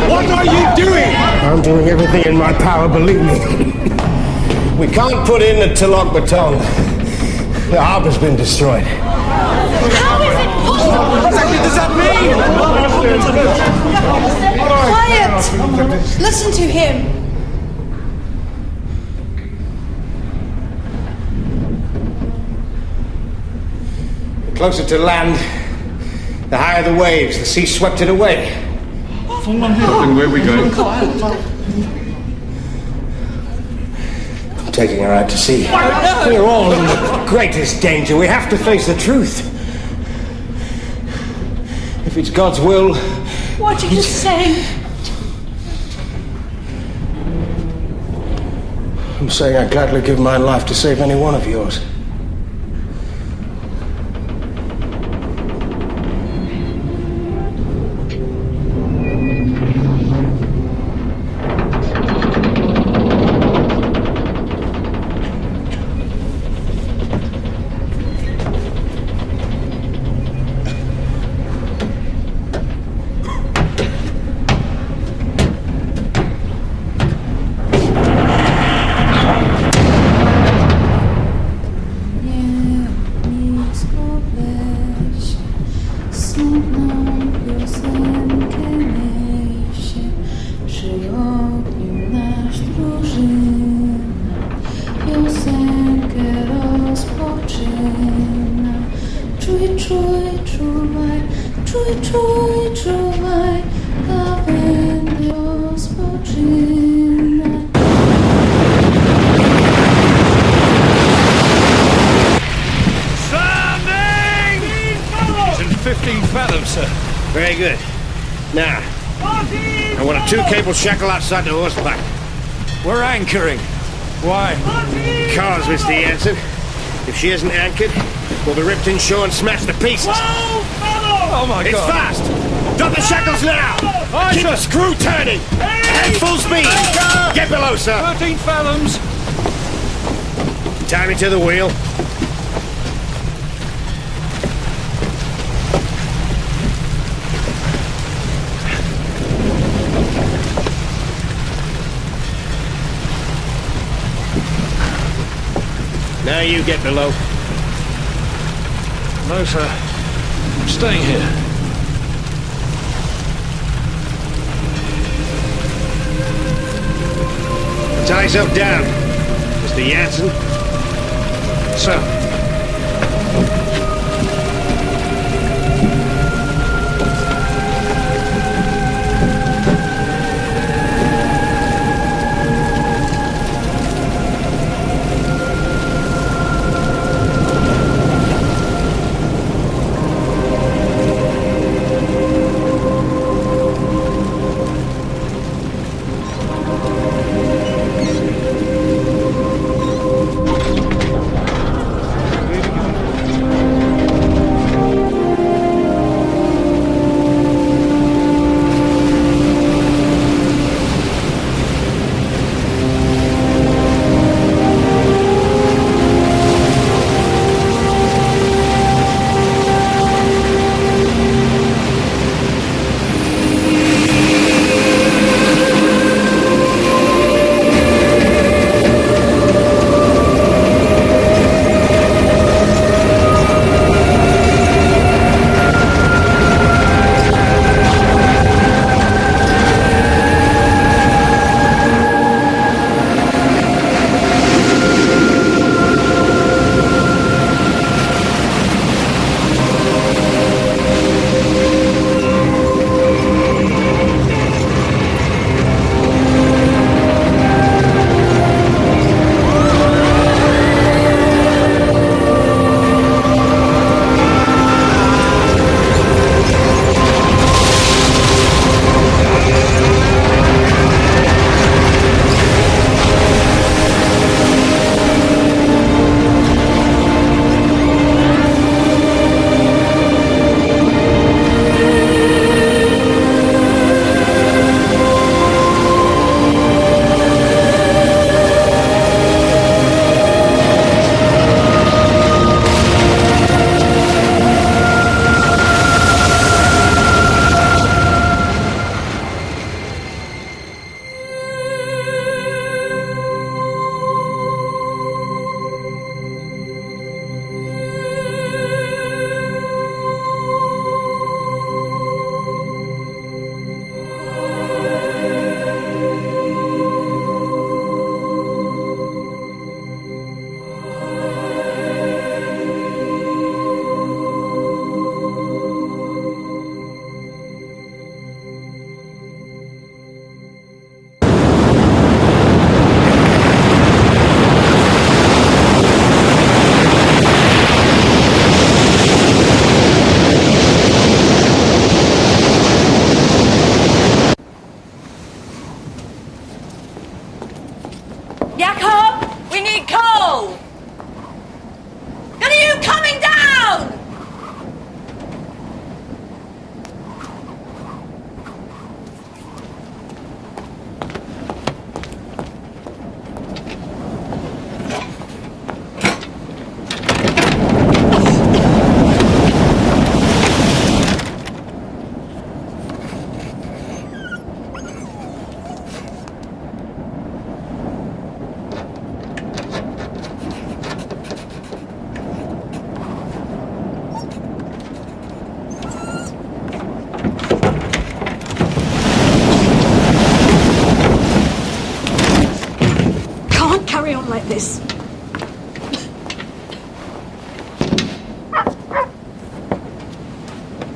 S15: What are you doing?
S19: I'm doing everything in my power, believe me. We can't put in the Tilok baton. The harbor's been destroyed.
S8: How is it possible?
S15: What does that mean?
S8: Quiet! Listen to him.
S19: The closer to land, the higher the waves. The sea swept it away.
S12: Where are we going?
S19: I'm taking her out to sea. We're all in the greatest danger. We have to face the truth. If it's God's will...
S8: What are you saying?
S19: I'm saying I'd gladly give my life to save any one of yours.
S15: Very good. Now, I want a two-cable shackle outside the horseback.
S21: We're anchoring. Why?
S15: Because, Mr. Jansen, if she isn't anchored, we'll be ripped inshore and smashed to pieces.
S21: Oh my
S15: It's
S21: God!
S15: fast! Drop the shackles now! Keep the screw turning! Head full speed! Get below, sir!
S21: 13 fathoms!
S15: Tie me to the wheel. Now you get below.
S21: No, sir. I'm staying here.
S15: Tie yourself down, Mr. Jansen.
S21: Sir.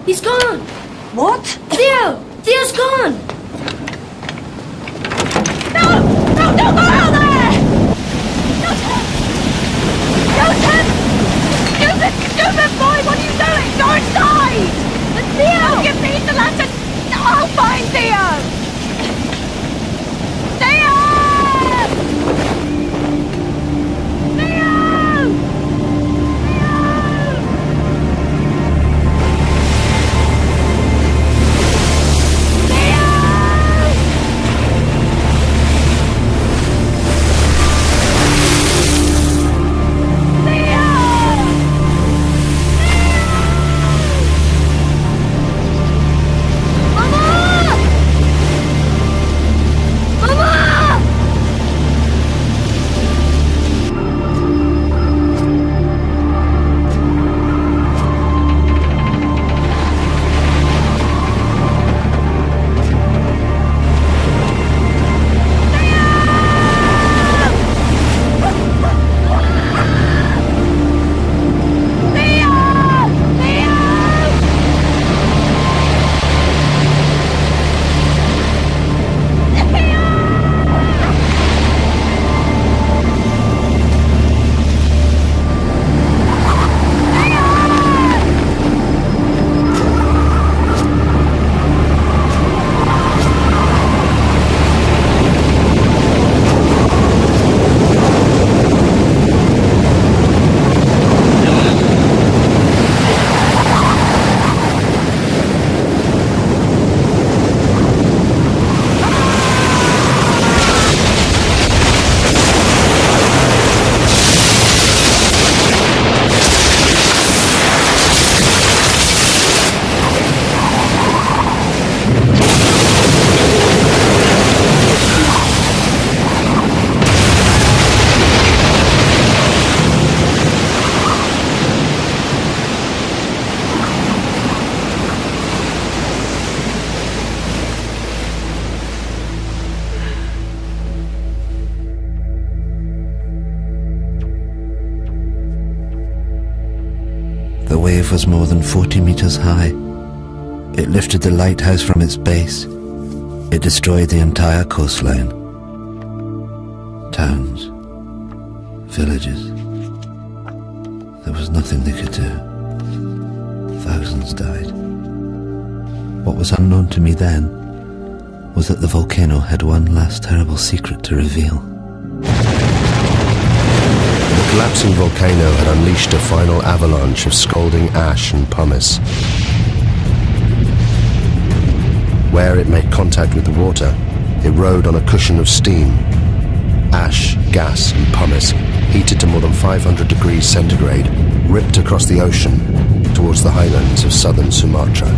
S4: He's gone.
S14: What?
S4: Theo! Theo's gone.
S8: No! No, don't go out there! Newton! Newton! Stupid boy, what are you doing? Go inside! Theo! Give me the lantern! I'll find Theo! Theo!
S2: The wave was more than 40 meters high. It lifted the lighthouse from its base. It destroyed the entire coastline. Towns, villages. There was nothing they could do. Thousands died. What was unknown to me then was that the volcano had one last terrible secret to reveal.
S1: The collapsing volcano had unleashed a final avalanche of scalding ash and pumice. Where it made contact with the water, it rode on a cushion of steam. Ash, gas and pumice, heated to more than 500 degrees centigrade, ripped across the ocean towards the highlands of southern Sumatra.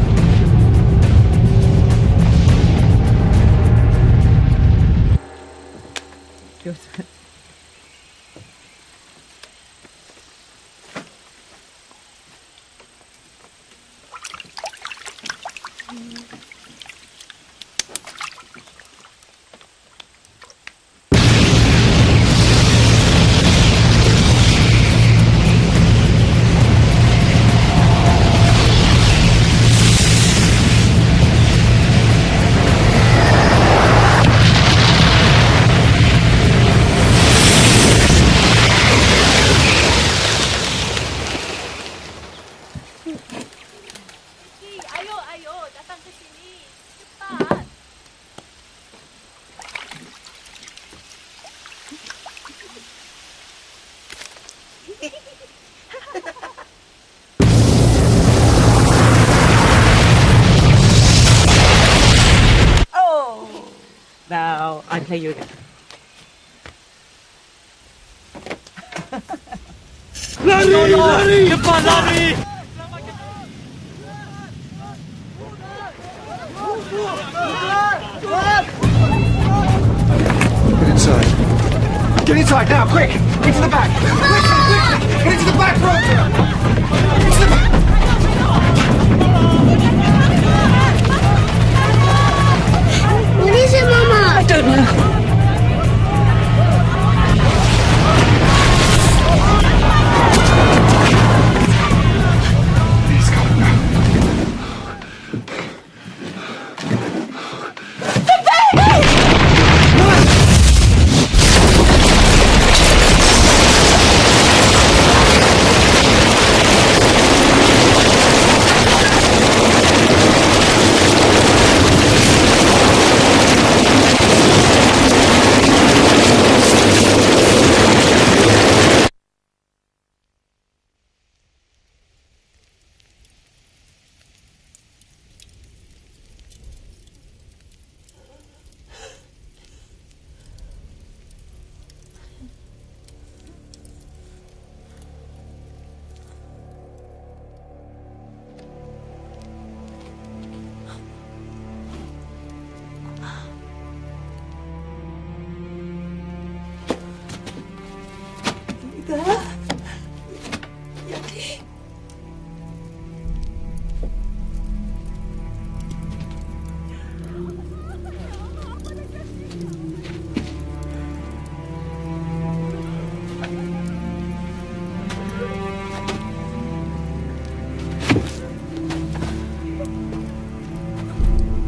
S16: Now, I'll play you again.
S15: Lari! Lari! Cepat lari!
S20: Get inside. Get inside now, quick! Into the back! Quickly! Get into the back, Roger! Into the back!
S4: What is it, Mama?
S16: I don't know.
S20: He's got it now.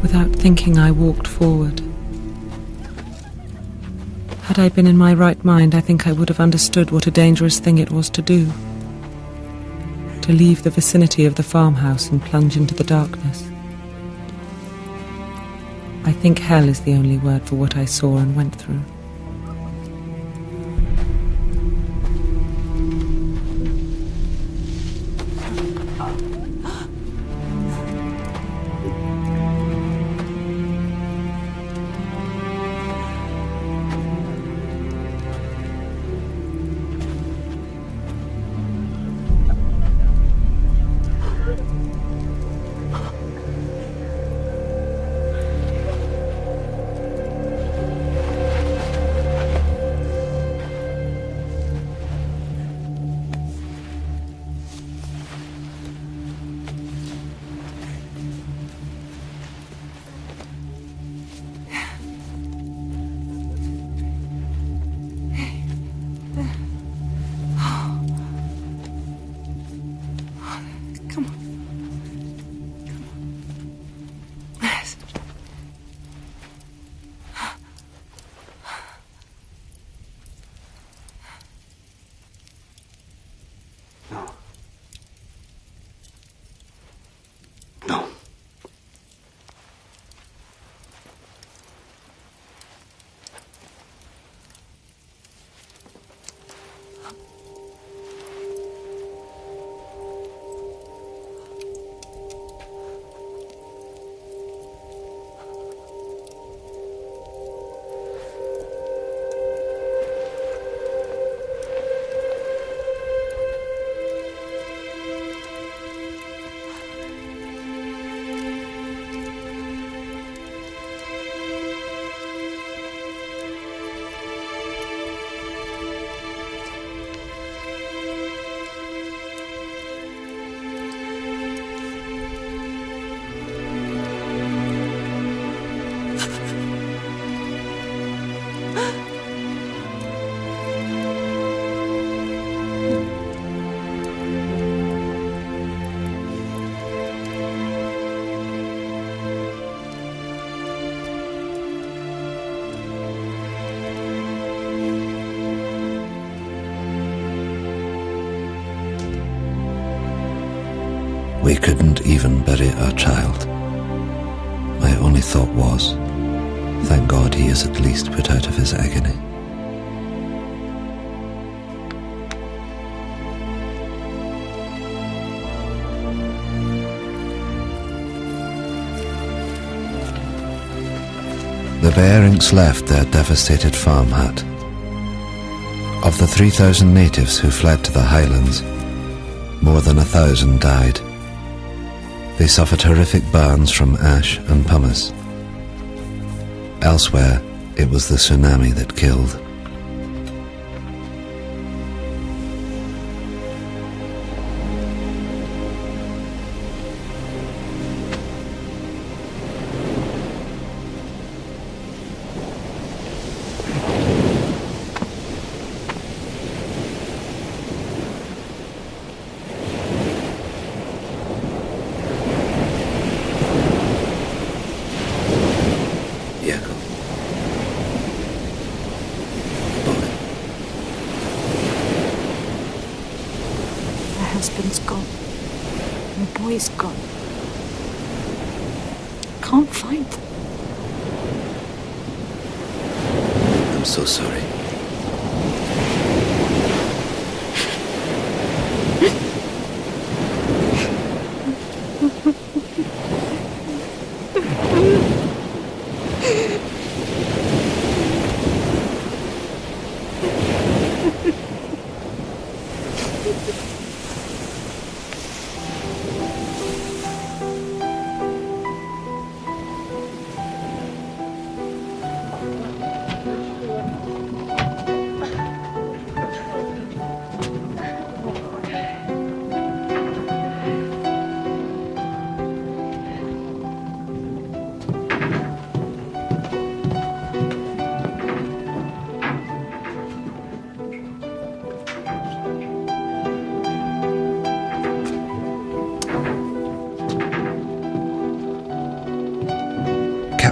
S6: Without thinking, I walked forward. Had I been in my right mind, I think I would have understood what a dangerous thing it was to do. To leave the vicinity of the farmhouse and plunge into the darkness. I think hell is the only word for what I saw and went through.
S2: We couldn't even bury our child. My only thought was, thank God he is at least put out of his agony. The Bearings left their devastated farm hut. Of the 3,000 natives who fled to the highlands, more than 1,000 died. They suffered horrific burns from ash and pumice. Elsewhere, it was the tsunami that killed.
S17: husband's gone. My boy's gone. Can't find them.
S2: I'm so sorry.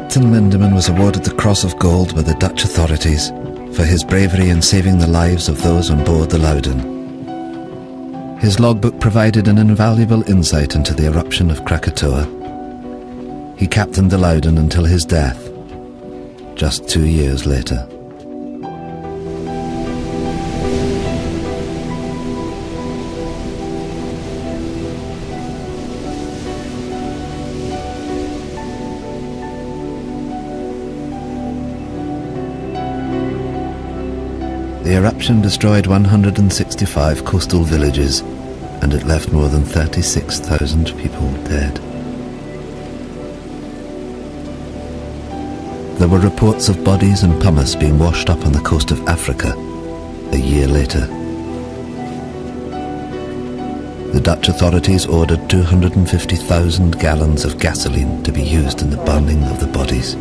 S2: Captain Lindeman was awarded the Cross of Gold by the Dutch authorities for his bravery in saving the lives of those on board the Loudon. His logbook provided an invaluable insight into the eruption of Krakatoa. He captained the Loudon until his death, just 2 years later. The eruption destroyed 165 coastal villages, and it left more than 36,000 people dead. There were reports of bodies and pumice being washed up on the coast of Africa a year later. The Dutch authorities ordered 250,000 gallons of gasoline to be used in the burning of the bodies.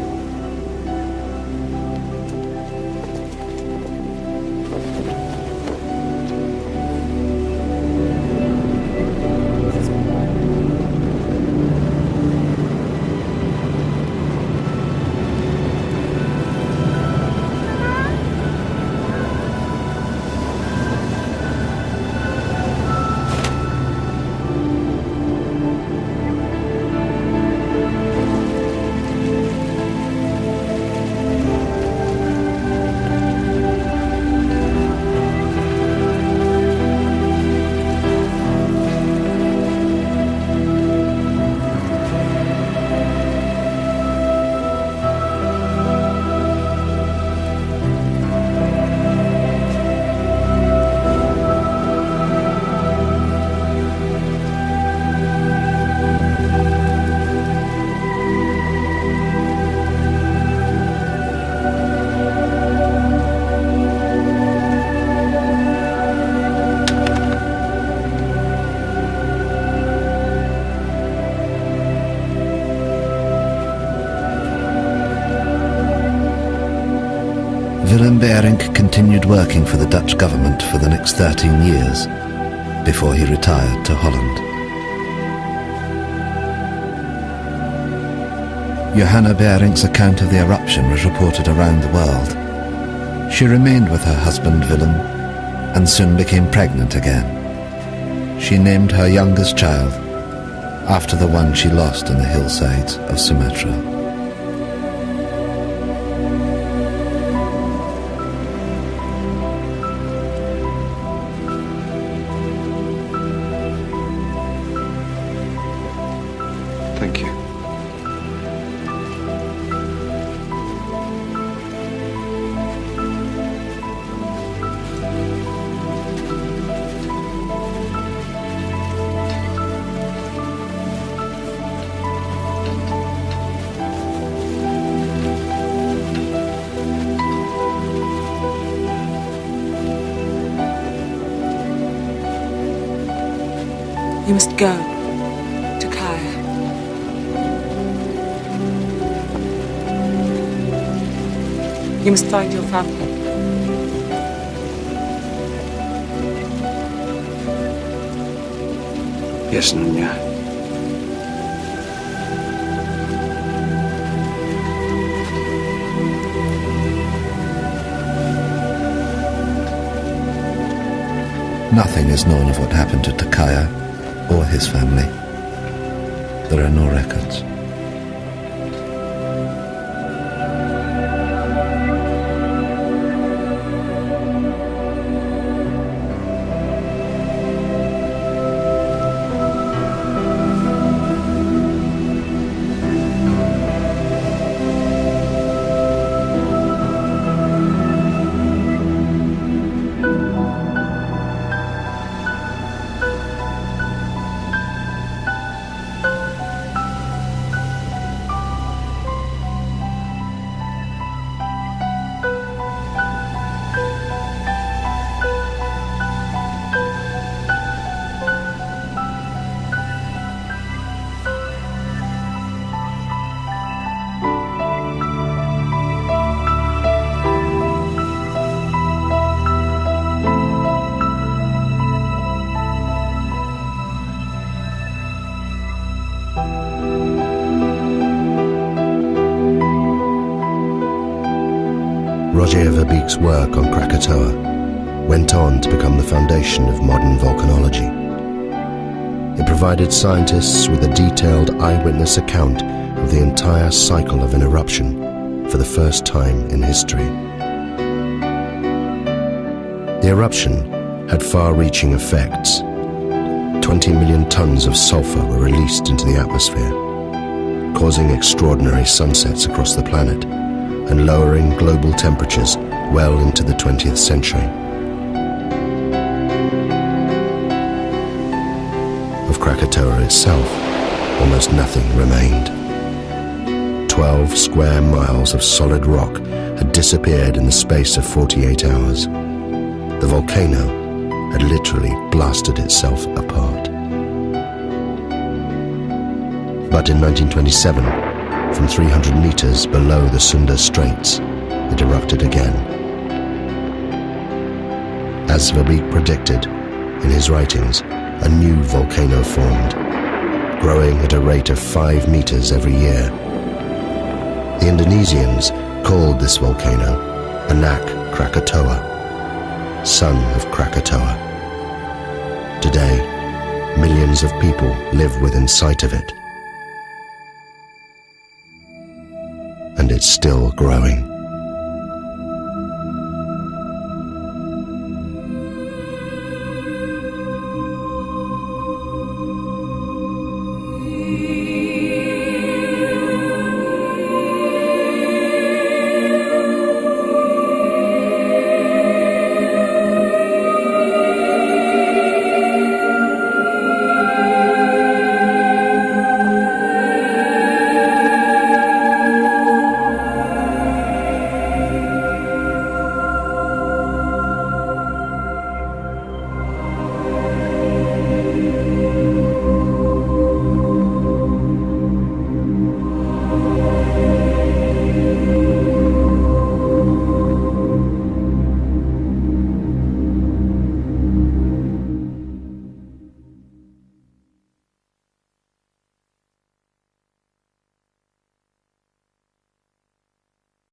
S2: Willem Berink continued working for the Dutch government for the next 13 years before he retired to Holland. Johanna Berink's account of the eruption was reported around the world. She remained with her husband Willem and soon became pregnant again. She named her youngest child after the one she lost on the hillsides of Sumatra.
S3: Thank you.
S17: You must go to Kaya. You must find your family.
S5: Yes, Nunya.
S2: Nothing is known of what happened to Takaya or his family. There are no records.
S1: Roger Verbeek's work on Krakatoa went on to become the foundation of modern volcanology. It provided scientists with a detailed eyewitness account of the entire cycle of an eruption for the first time in history. The eruption had far-reaching effects. 20 million tons of sulfur were released into the atmosphere, causing extraordinary sunsets across the planet and lowering global temperatures well into the 20th century. Of Krakatoa itself, almost nothing remained. 12 square miles of solid rock had disappeared in the space of 48 hours. The volcano had literally blasted itself apart. But in 1927, from 300 meters below the Sunda Straits, it erupted again. As Verbeek predicted in his writings, a new volcano formed, growing at a rate of 5 meters every year. The Indonesians called this volcano Anak Krakatoa, son of Krakatoa. Today, millions of people live within sight of it. And it's still growing.